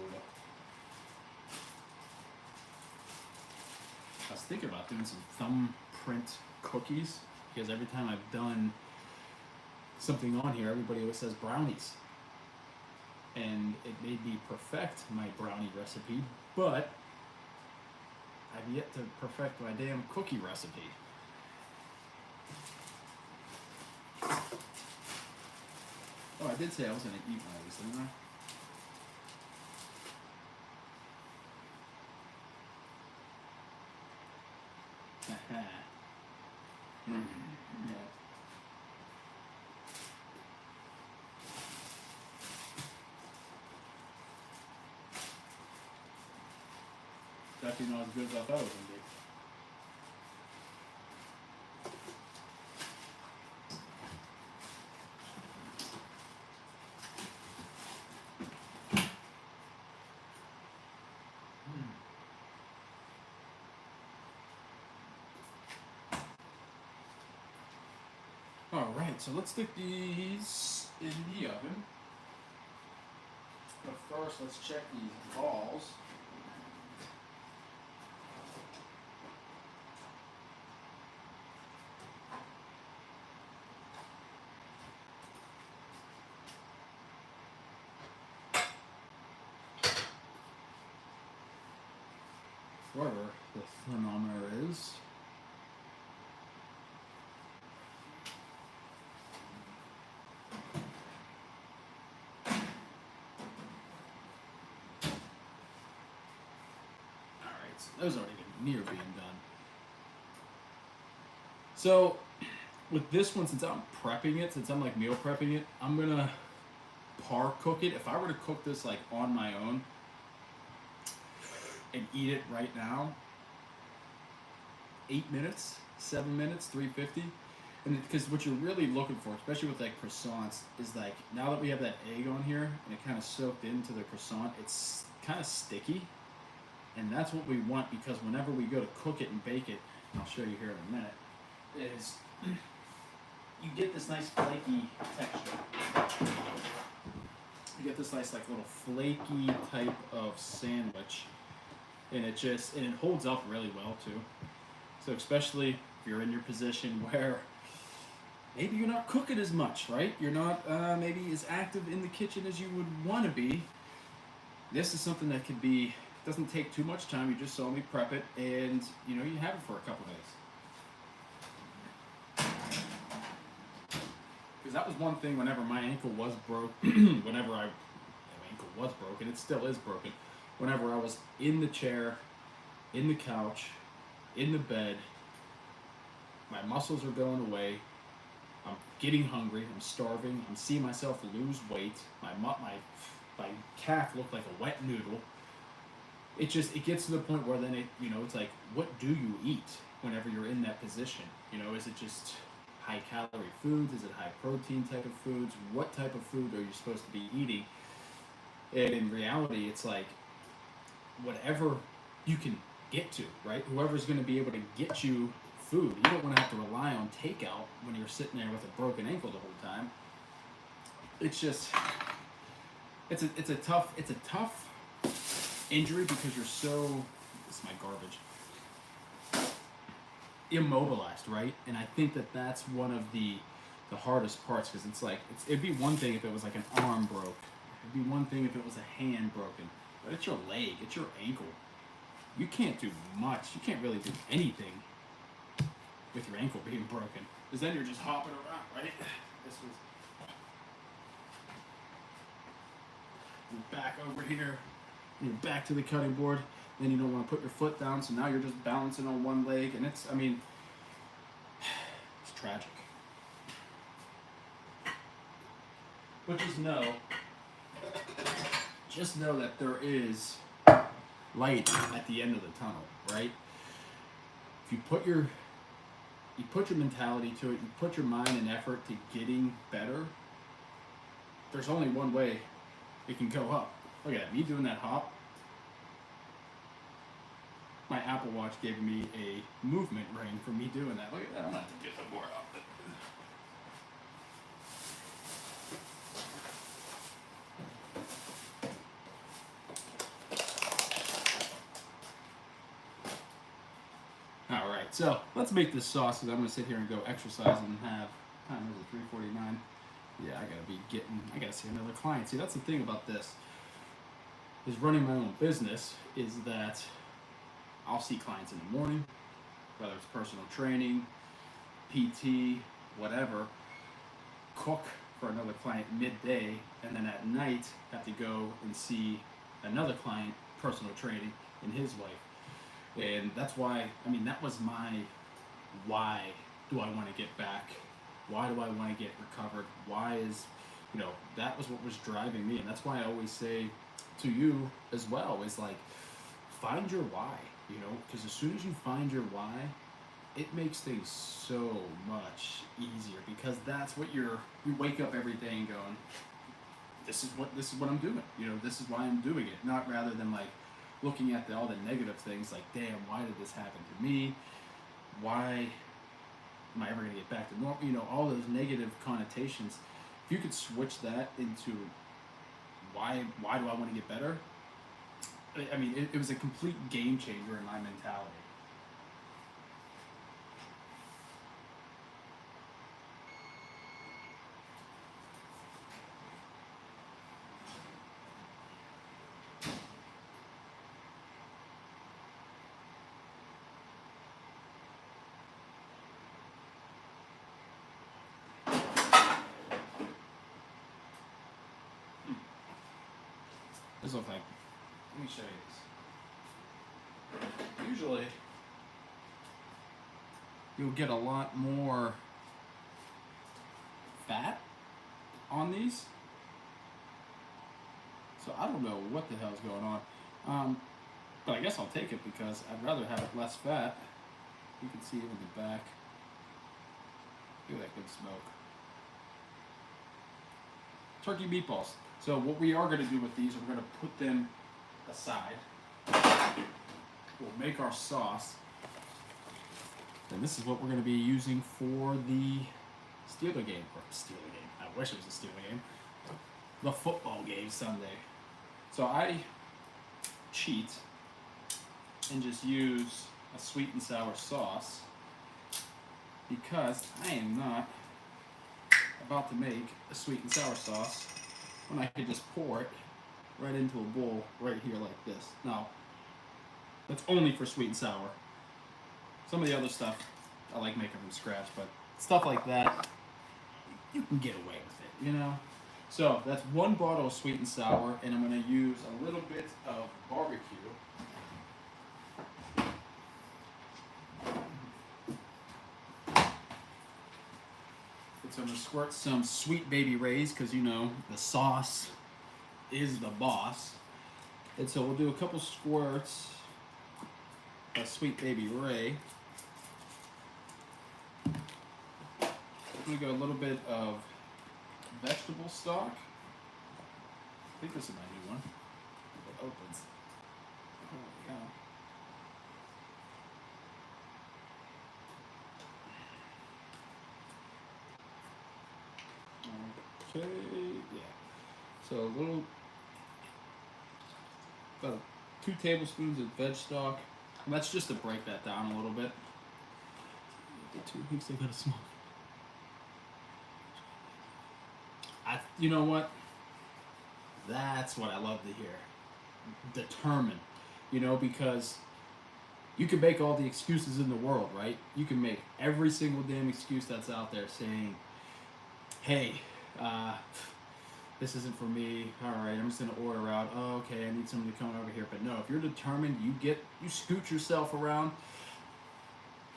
I was thinking about doing some thumbprint cookies because every time I've done something on here, everybody always says brownies. And it made me perfect my brownie recipe, but I've yet to perfect my damn cookie recipe. Oh, I did say I was going to eat one of these, didn't I? Yeah. Definitely not as good as I thought it was going to be. Alright, so let's stick these in the oven. But first, let's check these balls. Wherever the thermometer is. Those aren't even near being done. So with this one, since I'm prepping it, since I'm like meal prepping it, I'm gonna par cook it. If I were to cook this like on my own and eat it right now, 8 minutes, 7 minutes, 350. And because what you're really looking for, especially with like croissants, is like now that we have that egg on here and it kind of soaked into the croissant, it's kind of sticky. And that's what we want, because whenever we go to cook it and bake it, and I'll show you here in a minute, is you get this nice flaky texture. You get this nice like little flaky type of sandwich, and it holds up really well too. So especially if you're in your position where maybe you're not cooking as much, right? You're not maybe as active in the kitchen as you would want to be. This is something that could be. Doesn't take too much time. You just saw me prep it, and you have it for a couple days. because that was one thing whenever my ankle was broke, whenever my ankle was broken, it still is broken. Whenever I was in the chair, in the couch, in the bed, my muscles are going away. I'm getting hungry. I'm starving. I'm seeing myself lose weight. My calf looked like a wet noodle. It gets to the point where then it's like, what do you eat whenever you're in that position? Is it just high calorie foods? Is it high protein type of foods? What type of food are you supposed to be eating? And in reality, it's like whatever you can get to, right? Whoever's going to be able to get you food. You don't want to have to rely on takeout when you're sitting there with a broken ankle the whole time. It's just, it's a tough injury because you're so, this is my garbage, immobilized, right? And I think that's one of the hardest parts, because it's like, it'd be one thing if it was like an arm broke. It'd be one thing if it was a hand broken. But it's your leg, it's your ankle. You can't do much. You can't really do anything with your ankle being broken, because then you're just hopping around, right? This was you're back over here, you're back to the cutting board, then you don't want to put your foot down, so now you're just balancing on one leg, and it's tragic. But just know that there is light at the end of the tunnel, right? If you put your mentality to it, you put your mind and effort to getting better, there's only one way it can go up. Look at me doing that hop. My Apple Watch gave me a movement ring for me doing that. Look at that. I'm going to have to get some more of it. Alright, so let's make this sauce, because I'm going to sit here and go exercise and have, time is it, 3:49? Yeah, I gotta see another client. See, that's the thing about this, is running my own business, is that I'll see clients in the morning, whether it's personal training, PT, whatever, cook for another client midday, and then at night have to go and see another client, personal training, and his wife. And that's why, that was my why do I want to get back? Why do I want to get recovered? Why is, that was what was driving me. And that's why I always say to you as well, is like, find your why, because as soon as you find your why, it makes things so much easier, because that's what you wake up every day and going, this is what I'm doing. This is why I'm doing it. Not rather than like looking at all the negative things, like, damn, why did this happen to me? Why am I ever going to get back to normal? All those negative connotations. If you could switch that into why do I want to get better? It was a complete game changer in my mentality. This looks like, let me show you this. Usually, you'll get a lot more fat on these. So I don't know what the hell's going on. But I guess I'll take it, because I'd rather have it less fat. You can see it in the back. Look at that good smoke. Turkey meatballs. So what we are going to do with these, we're going to put them aside. We'll make our sauce. And this is what we're going to be using for the Steeler game. I wish it was a Steeler game. The football game Sunday. So I cheat and just use a sweet and sour sauce, because I am not about to make a sweet and sour sauce when I could just pour it right into a bowl right here like this. Now, that's only for sweet and sour. Some of the other stuff I like making from scratch, but stuff like that, you can get away with it, you know? So that's one bottle of sweet and sour, and I'm going to use a little bit of barbecue. So I'm going to squirt some Sweet Baby Ray's because, you know, the sauce is the boss. And so we'll do a couple squirts of Sweet Baby Ray. I'm going to go a little bit of vegetable stock. I think this is my new one. It opens. There we go. Okay, yeah. So a little, about 2 tablespoons of veg stock. And that's just to break that down a little bit. The 2 weeks I gotta smoke. You know what? That's what I love to hear. Determined. You know, because you can make all the excuses in the world, right? You can make every single damn excuse that's out there saying, hey, this isn't for me. All right, I'm just gonna order out. Oh, okay, I need somebody to come over here. But no, if you're determined, you scoot yourself around.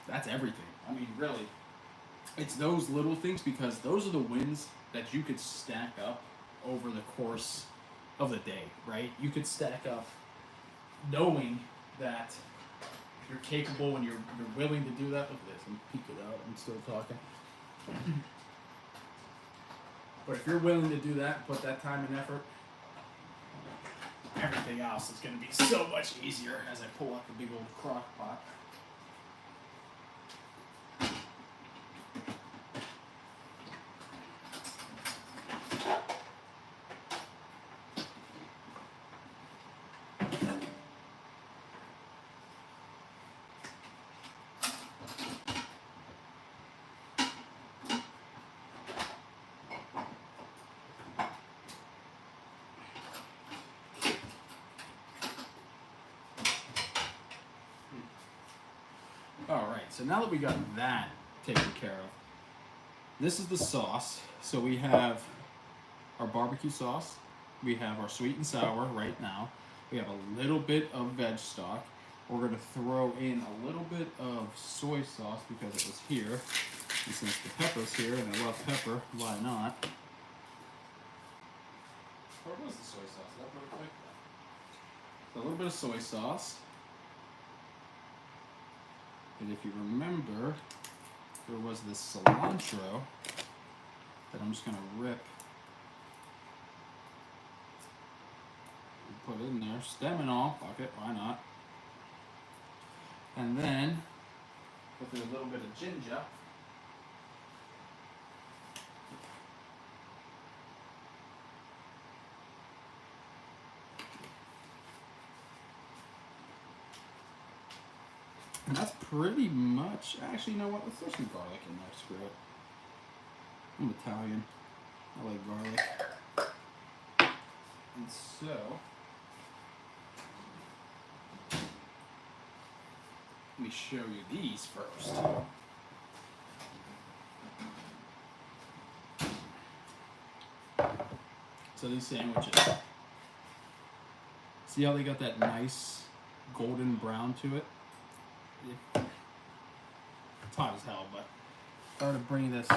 That's everything. I mean, really, it's those little things, because those are the wins that you could stack up over the course of the day, right? You could stack up knowing that you're capable and you're willing to do that. Look at this, I'm peeking out, I'm still talking. But if you're willing to do that, put that time and effort, everything else is going to be so much easier as I pull out the big old crock pot. Alright, so now that we got that taken care of, this is the sauce. So we have our barbecue sauce, we have our sweet and sour right now, we have a little bit of veg stock, we're going to throw in a little bit of soy sauce because it was here, and since the pepper's here, and I love pepper, why not? Where was the soy sauce? Is that real quick? So a little bit of soy sauce. And if you remember, there was this cilantro that I'm just going to rip and put in there, stem and all, fuck it, why not? And then, put in a little bit of ginger. And that's pretty much, actually, you know what, let's throw some garlic in there, screw it. I'm Italian, I like garlic. And so, let me show you these first. So these sandwiches, see how they got that nice golden brown to it? It's hot as hell, but if I were to bring this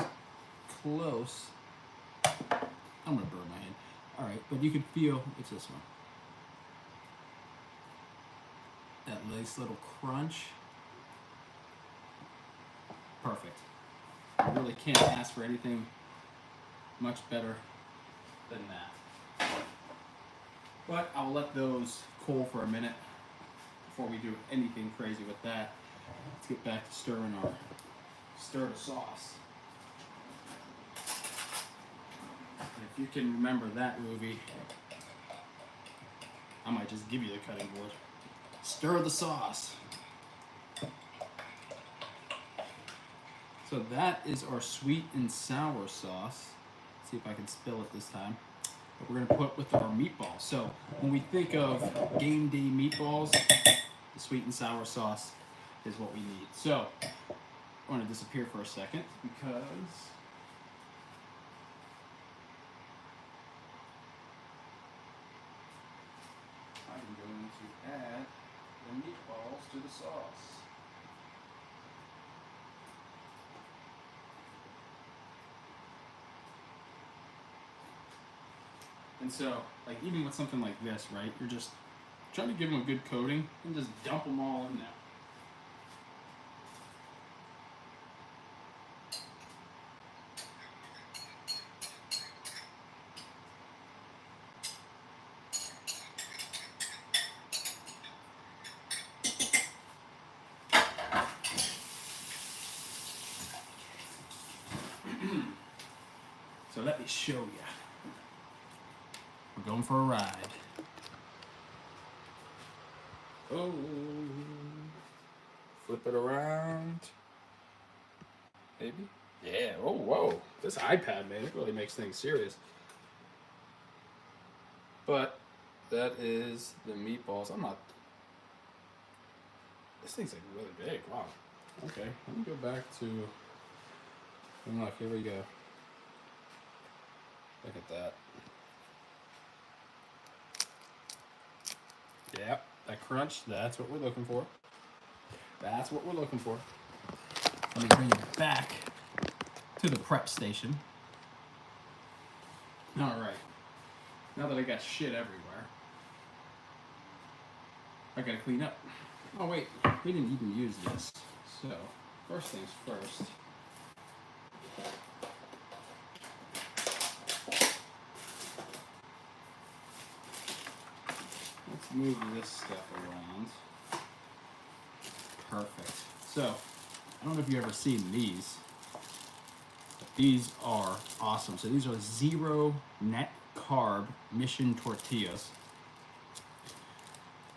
close, I'm gonna burn my hand. Alright, but you can feel, it's this one. That nice little crunch. Perfect. I really can't ask for anything much better than that. But I'll let those cool for a minute before we do anything crazy with that. Let's get back to stirring our stir the sauce. And if you can remember that movie, I might just give you the cutting board. Stir the sauce. So that is our sweet and sour sauce. Let's see if I can spill it this time. That we're going to put with our meatballs. So when we think of game day meatballs, the sweet and sour sauce is what we need. So I want to disappear for a second because going to add the meatballs to the sauce. And so, like, even with something like this, right, you're just trying to give them a good coating and just dump them all in there. So let me show you. We're going for a ride. Oh, flip it around. Maybe? Yeah, oh, whoa. This iPad, man, it really makes things serious. But that is the meatballs. This thing's like really big, wow. Okay, let me go back to, and look, here we go. Look at that. Yep, that crunch, that's what we're looking for. That's what we're looking for. Let me bring it back to the prep station. Alright, now that I got shit everywhere, I gotta clean up. Oh wait, we didn't even use this. So, first things first. Let's move this stuff around. Perfect. So, I don't know if you've ever seen these, but these are awesome. So these are 0 net carb mission tortillas.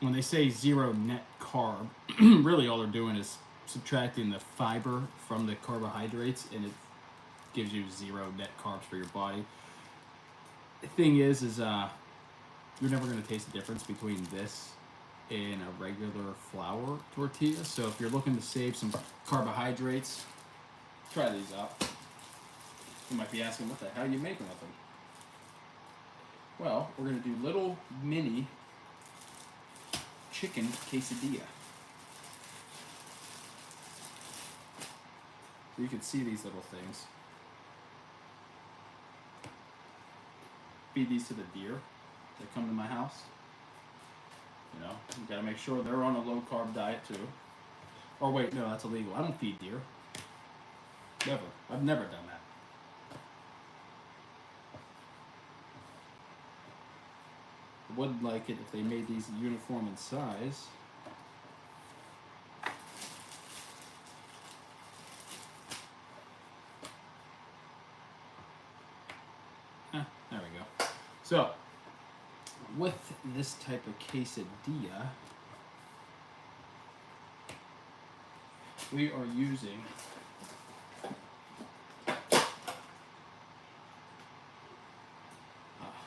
When they say 0 net carb, really all they're doing is subtracting the fiber from the carbohydrates, and it gives you 0 net carbs for your body. The thing is you're never going to taste the difference between this and a regular flour tortilla. So if you're looking to save some carbohydrates, try these out. You might be asking, what the hell are you making with them? Well, we're going to do little mini chicken quesadilla. So you can see these little things. Feed these to the deer that come to my house. You know, you gotta make sure they're on a low carb diet too. Or wait, no, that's illegal. I don't feed deer. Never. I've never done that. I would like it if they made these uniform in size. There we go. So, with this type of quesadilla, we are using a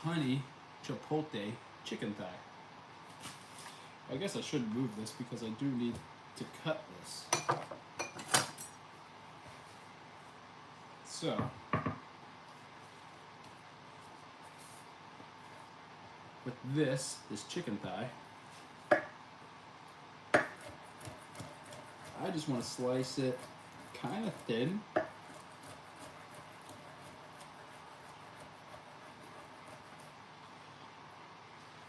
honey chipotle chicken thigh. I guess I should move this because I do need to cut this. So, with this chicken thigh, I just want to slice it kind of thin.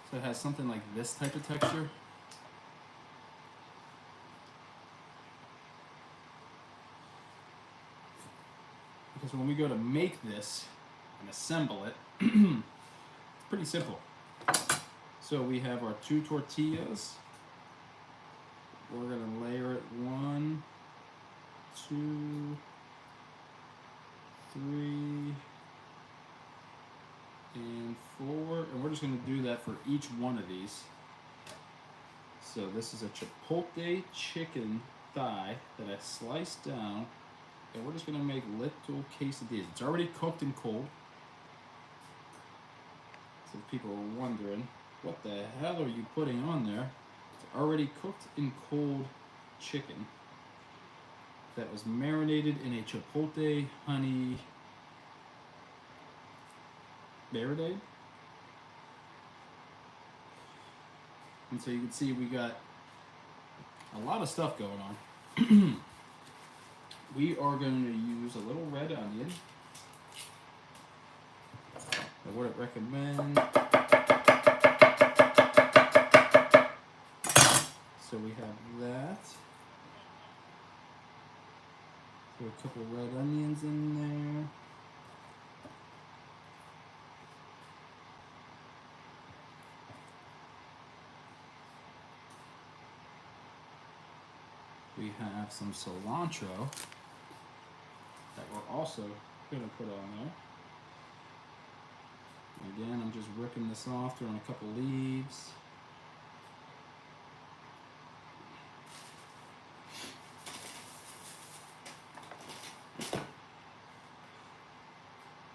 So it has something like this type of texture. Because when we go to make this and assemble it, it's pretty simple. So we have our 2 tortillas. We're going to layer it 1, 2, 3, and 4. And we're just going to do that for each one of these. So this is a chipotle chicken thigh that I sliced down. And we're just going to make little quesadillas. It's already cooked and cold. So people are wondering, what the hell are you putting on there? It's already cooked and cold chicken that was marinated in a chipotle honey marinade. And so you can see we got a lot of stuff going on. We are going to use a little red onion. I wouldn't recommend. So we have that. Throw a couple red onions in there. We have some cilantro that we're also going to put on there. Again, I'm just ripping this off, throwing a couple leaves.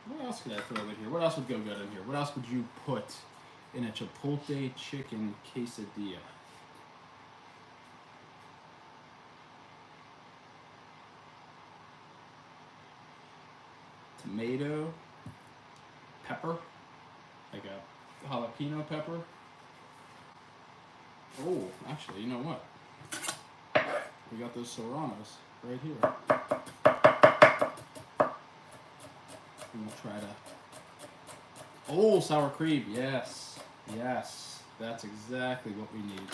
What else could I throw in here? What else would go good in here? What else would you put in a chipotle chicken quesadilla? Tomato, pepper, like a jalapeno pepper. Oh, actually, you know what? We got those serranos right here. I'm gonna try to. Oh, sour cream. Yes, yes, that's exactly what we need.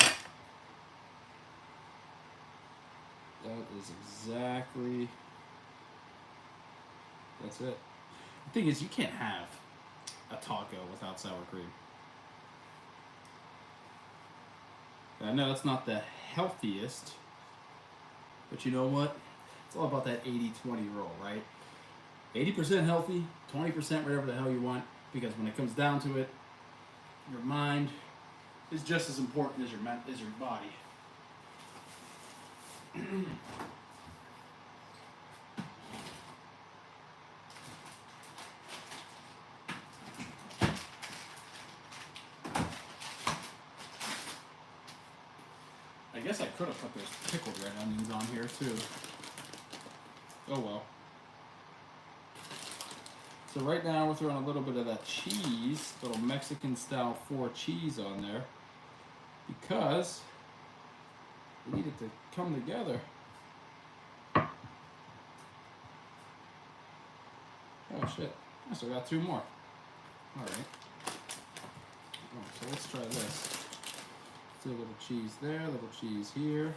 That is exactly. That's it. The thing is, you can't have a taco without sour cream. I know it's not the healthiest, but you know what? It's all about that 80-20 rule, right? 80% healthy, 20% whatever the hell you want, because when it comes down to it, your mind is just as important as your body. I guess I could have put those pickled red onions on here too. Oh well. So right now we're throwing a little bit of that cheese, little Mexican style 4 cheese on there, because we need it to come together. Oh shit, I still got 2 more. Alright. Oh, so let's try this. Let's do a little cheese there, a little cheese here.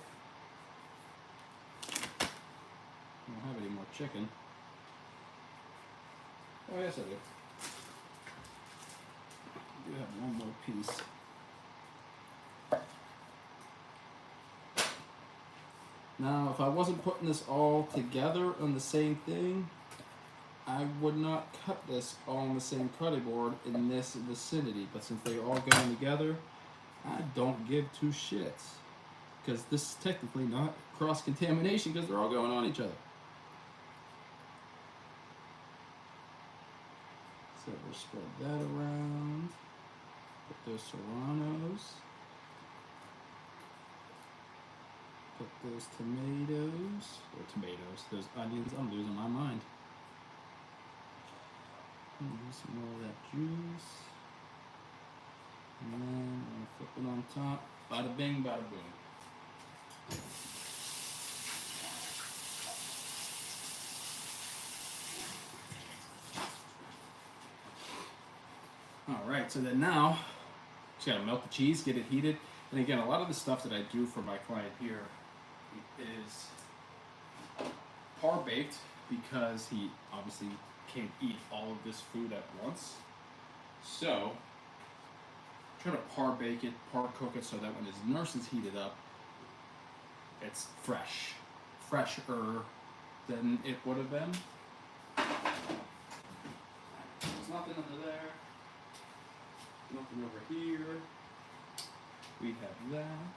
I don't have any more chicken. Oh yes I do. I do have 1 more piece. Now if I wasn't putting this all together on the same thing, I would not cut this all on the same cutting board in this vicinity, but since they're all going together, I don't give 2 shits. Because this is technically not cross-contamination because they're all going on each other. So we'll spread that around. Put those serranos. Put those tomatoes, those onions. I'm losing my mind. Use some more of that juice. And then I'm going to flip it on top. Bada bing, bada boom. Alright, so then now, just gotta melt the cheese, get it heated. And again, a lot of the stuff that I do for my client here is par baked because he obviously can't eat all of this food at once. So, try to par bake it, par cook it so that when his nurses heat it up, it's fresh. Fresher than it would have been. There's nothing under there. Nothing over here. We have that.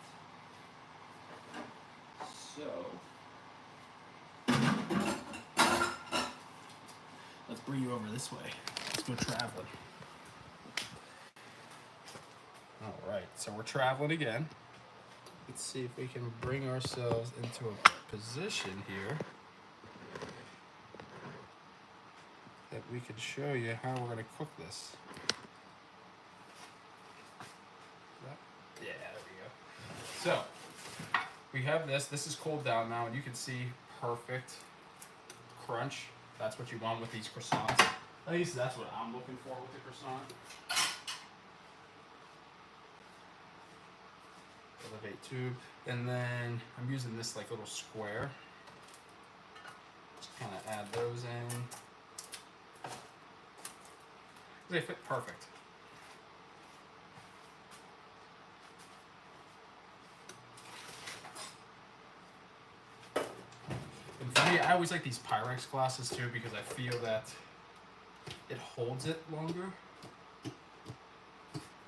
So, let's bring you over this way. Let's go traveling. All right, so we're traveling again. Let's see if we can bring ourselves into a position here that we can show you how we're going to cook this. Yeah, there we So we have this. This is cooled down now, and you can see perfect crunch. That's what you want with these croissants. At least that's what I'm looking for with the croissant. Elevate tube, and then I'm using this like little square. Just kind of add those in. They fit perfect. And for me, I always like these Pyrex glasses too because I feel that it holds it longer.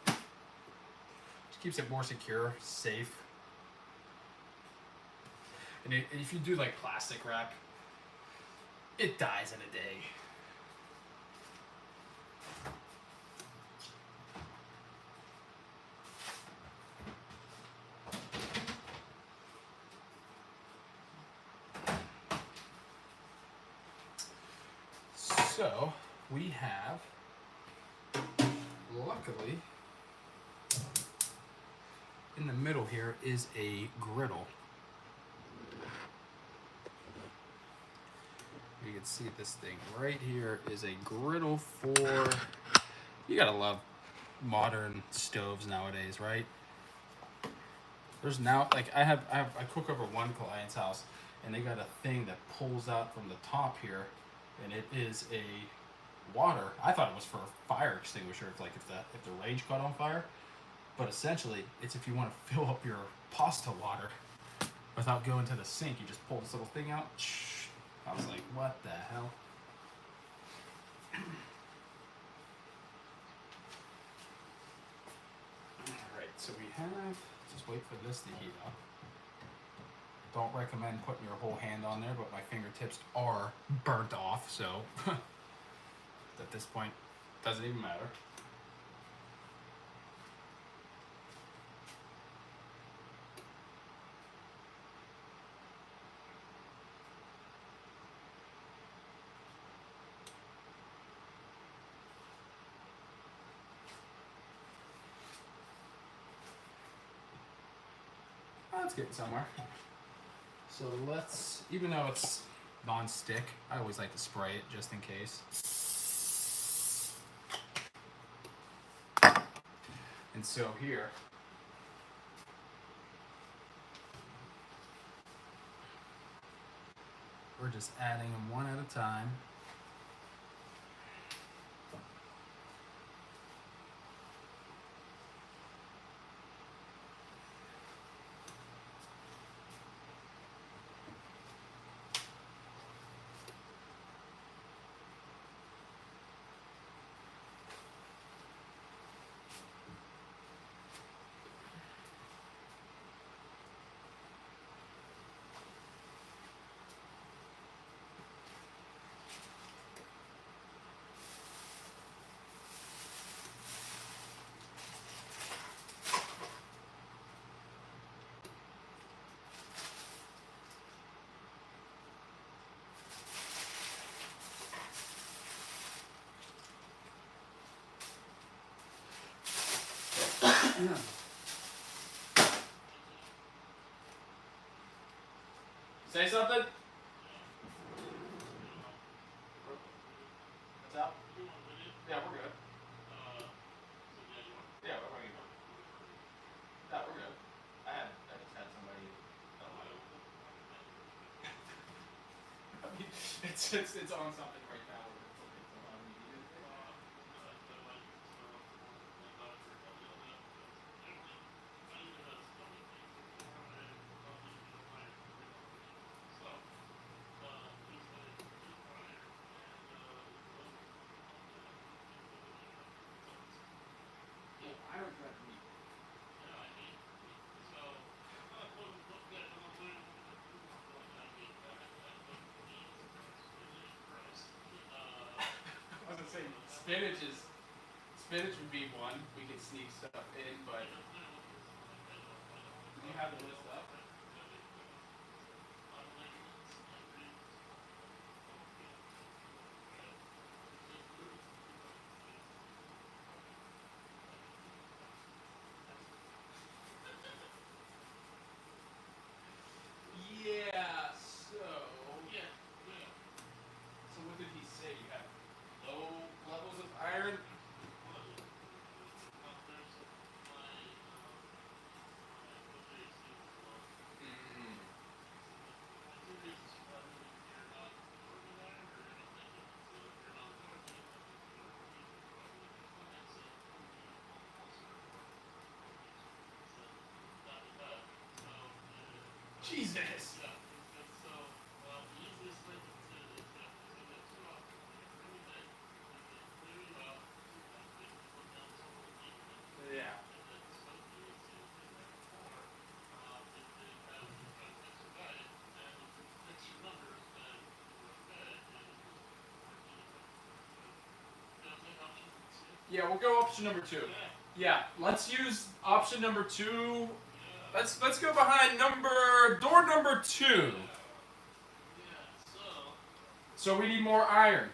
Just keeps it more secure, safe. And if you do like plastic wrap, it dies in a day. So we have, luckily, in the middle here is a griddle. You can see this thing right here is a griddle for, you gotta love modern stoves nowadays, right? There's now, like I cook over one client's house and they got a thing that pulls out from the top here, and it is a water. I thought it was for a fire extinguisher, if the range caught on fire. But essentially, it's if you want to fill up your pasta water without going to the sink, you just pull this little thing out. I was like, what the hell? Alright, so we have, just wait for this to heat up. Don't recommend putting your whole hand on there, but my fingertips are burnt off, so at this point, doesn't even matter. It's getting somewhere. So let's, even though it's non-stick, I always like to spray it just in case. And so here, we're just adding them one at a time. Say something? What's up? Yeah, we're good. Yeah, we're going to go. Yeah, we're good. I just had somebody. I mean, it's on something right now. I was gonna say spinach would be one. We could sneak stuff in, but do you have the list up? Jesus. Yeah. Yeah, we'll go option number 2. Yeah, let's use option number 2. Let's go behind door number 2. So we need more iron.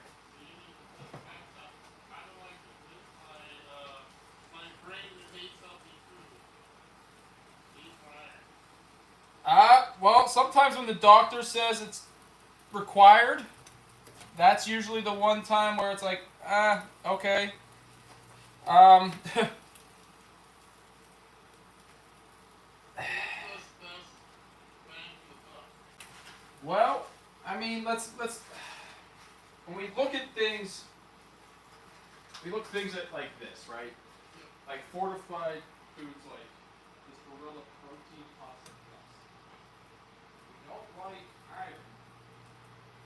Well, sometimes when the doctor says it's required, that's usually the one time where it's like, okay. Um, well, I mean, let's when we look at things, we look things at like this, right? Like fortified foods like this gorilla protein pasta plus. We don't like iron,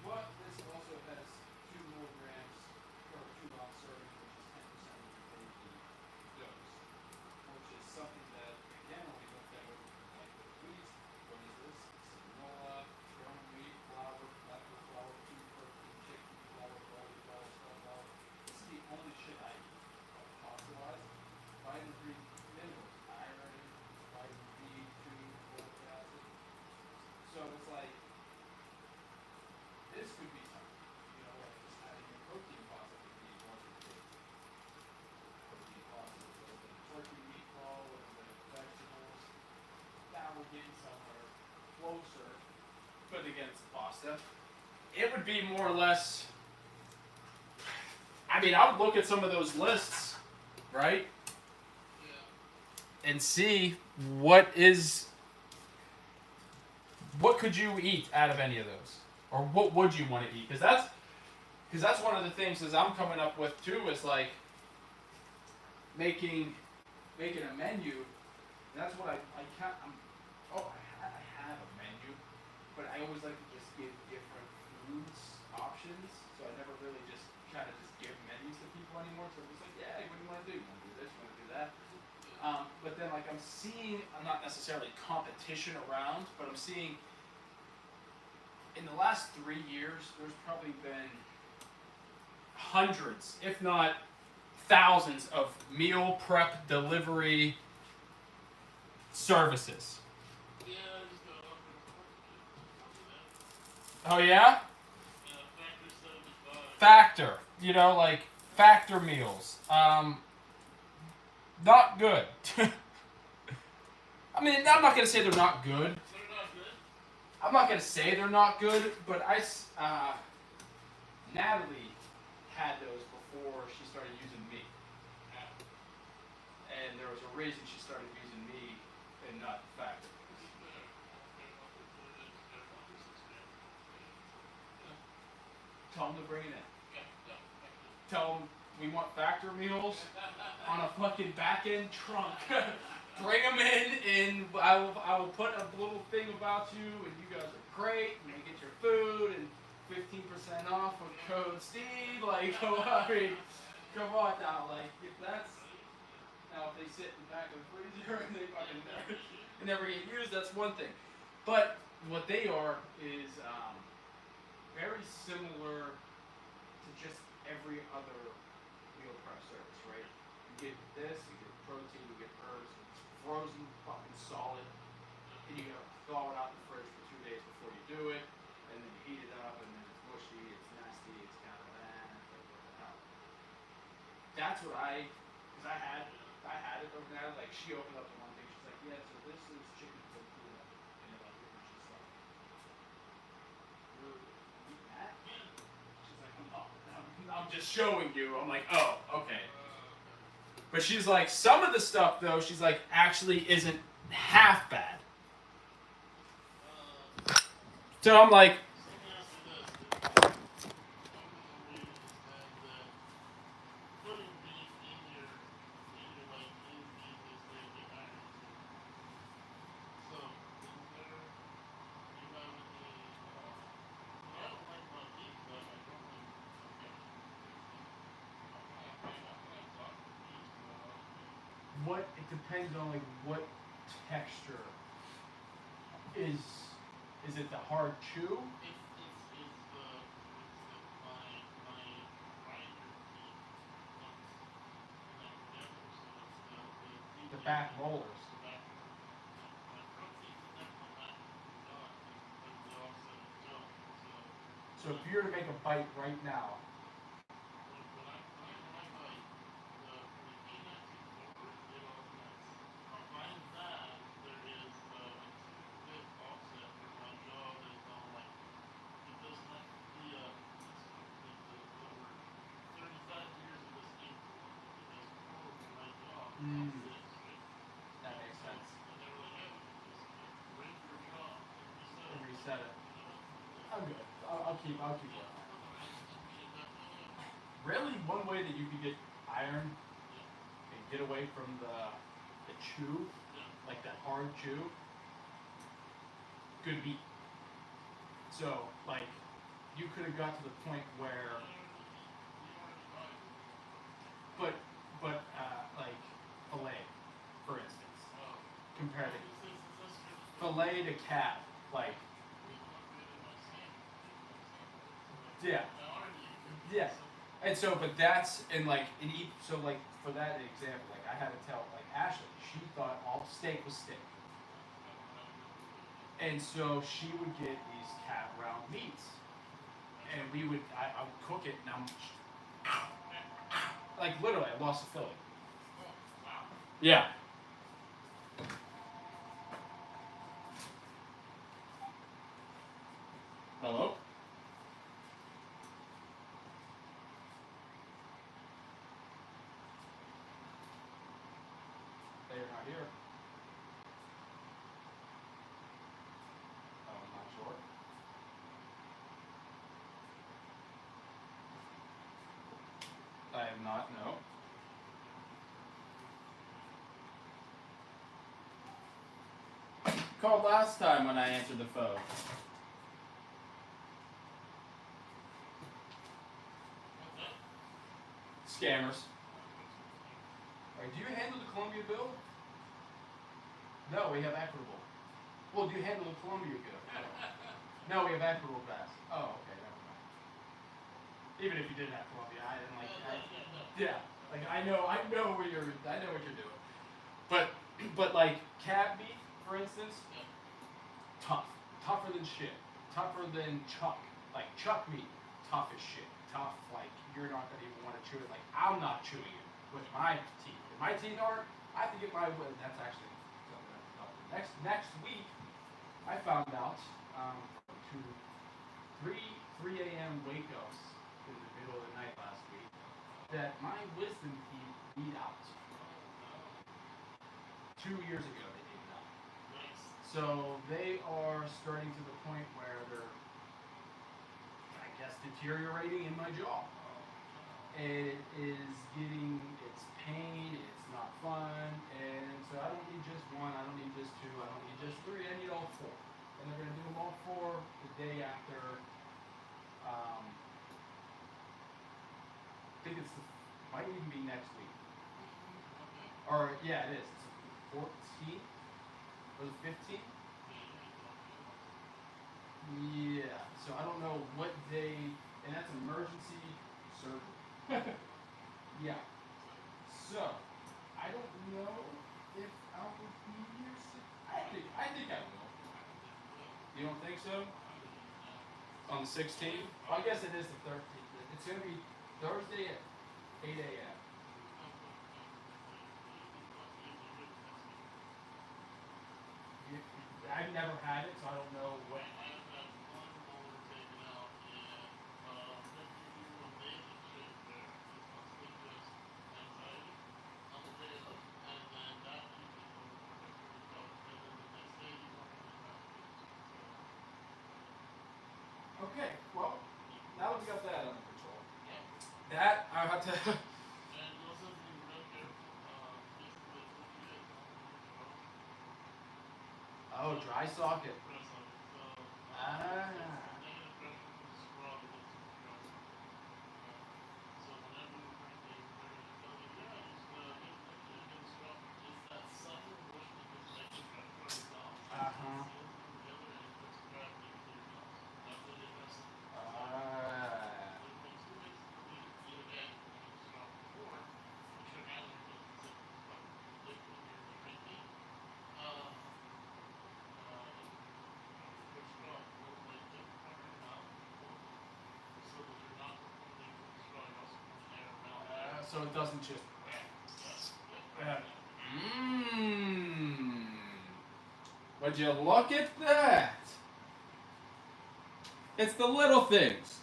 but this also has 2 milligrams per 2-ounce serving, which is 10% of the protein dose, which is something that, again, when we looked at it like the wheat, what is this? Canola, ground wheat, flour, lacto flour, pea protein, chickpea flour, barley flour, spelt flour. This is the only shit I eat, pasta-wise. Vitamin 3 minerals, iron, vitamin B2, folic acid. So it's like, this could be something, like just adding in protein pasta could be one of the things. Protein pasta, a little bit of turkey meatball, a little bit of vegetables. Now we're getting somewhere closer. Put against pasta. It would be more or less, I mean, I would look at some of those lists, right? And see what could you eat out of any of those, or what would you want to eat? Because that's one of the things as I'm coming up with too is like making a menu. And that's what I can't. I have a menu, but I always like to just give different foods options. So I never really just kind of just give menus to people anymore. So I'm just like, yeah, what do you want to do? You want to do this? You want to do that? But then like I'm not necessarily competition around, but I'm seeing in the last 3 years, there's probably been hundreds, if not thousands, of meal prep delivery services. Oh yeah? Factor, like Factor meals. Not good. I mean, I'm not gonna say they're not good. I'm not gonna say they're not good, but Natalie had those before she started using me, and there was a reason she started using me and not Factor. Tell them to bring it in. Tell them we want Factor meals on a fucking back end trunk. Bring them in, and I will put a little thing about you, and you guys are great, and you get your food, and 15% off with code Steve. Like, come on now, like, if that's, now if they sit in the back of the freezer and they fucking never get used, that's one thing. But what they are is very similar to just every other meal prep service, right? You get this, you get protein, you get herbs, it's frozen, fucking solid, and you gotta thaw it out in the fridge for 2 days before you do it, and then you heat it up, and then it's mushy, it's nasty, it's kind of that, like what the hell. That's what because I had it over there, like she opened up the one thing, she's like, yeah, so this is chicken tortilla, and you're like, and she's like, you're eating that? She's like, I'm just showing you. I'm like, oh, okay. But she's like, some of the stuff though, she's like, actually isn't half bad. So I'm like, what it depends on like what texture is it the hard chew? The back molars. So if you were to make a bite right now, that makes sense. And reset it. I'm good. I'll keep working. Really, one way that you could get iron and get away from the chew, like that hard chew, good meat. So like you could have got to the point where, but like fillet, for instance, compared to fillet to calf, like yeah, yeah. And so, but that's and like and eat. So like for that example, like I had to tell like Ashley, she thought all steak was steak, and so she would get these calf round meats, and I would cook it, and I'm like literally I lost the filling. Yeah. Hello? They're not here. Oh, I'm not sure. I am not, no. Called last time when I answered the phone. Scammers. Alright, do you handle the Columbia bill? No, we have equitable. Well, do you handle the Columbia bill? No, we have equitable pass. Oh, okay, never mind. Even if you didn't have Columbia, I didn't like. Yeah, like I know what you're doing. But like cat meat, for instance, tougher than shit, tougher than chuck. Like chuck meat, tough as shit, tough. Like you're not gonna even want to chew it. Like I'm not chewing it with my teeth. If my teeth aren't, I have to get my. That's actually next week. I found out to 3 a.m. wake ups in the middle of the night last week that my wisdom teeth beat out. 2 years ago they did not. So they are starting to the point where they're, I guess, deteriorating in my jaw. And it is getting, it's pain, it's not fun, and so I don't need just one, I don't need just two, I don't need just three, I need all four. And they're going to do them all four the day after, I think might even be next week. Or, yeah, it is. It's the 14th or the 15th. Yeah, so I don't know what day, and that's emergency surgery. Yeah. So, I don't know if I will be here. I think I will. You don't think so? On the 16th? Well, I guess it is the 13th. It's going to be Thursday at 8 a.m. I've never had it, so I don't know what. Okay, well, now that we got that under control, that I have to. Oh, dry socket. Ah. Uh-huh. So it doesn't just. Mmm. Would you look at that? It's the little things.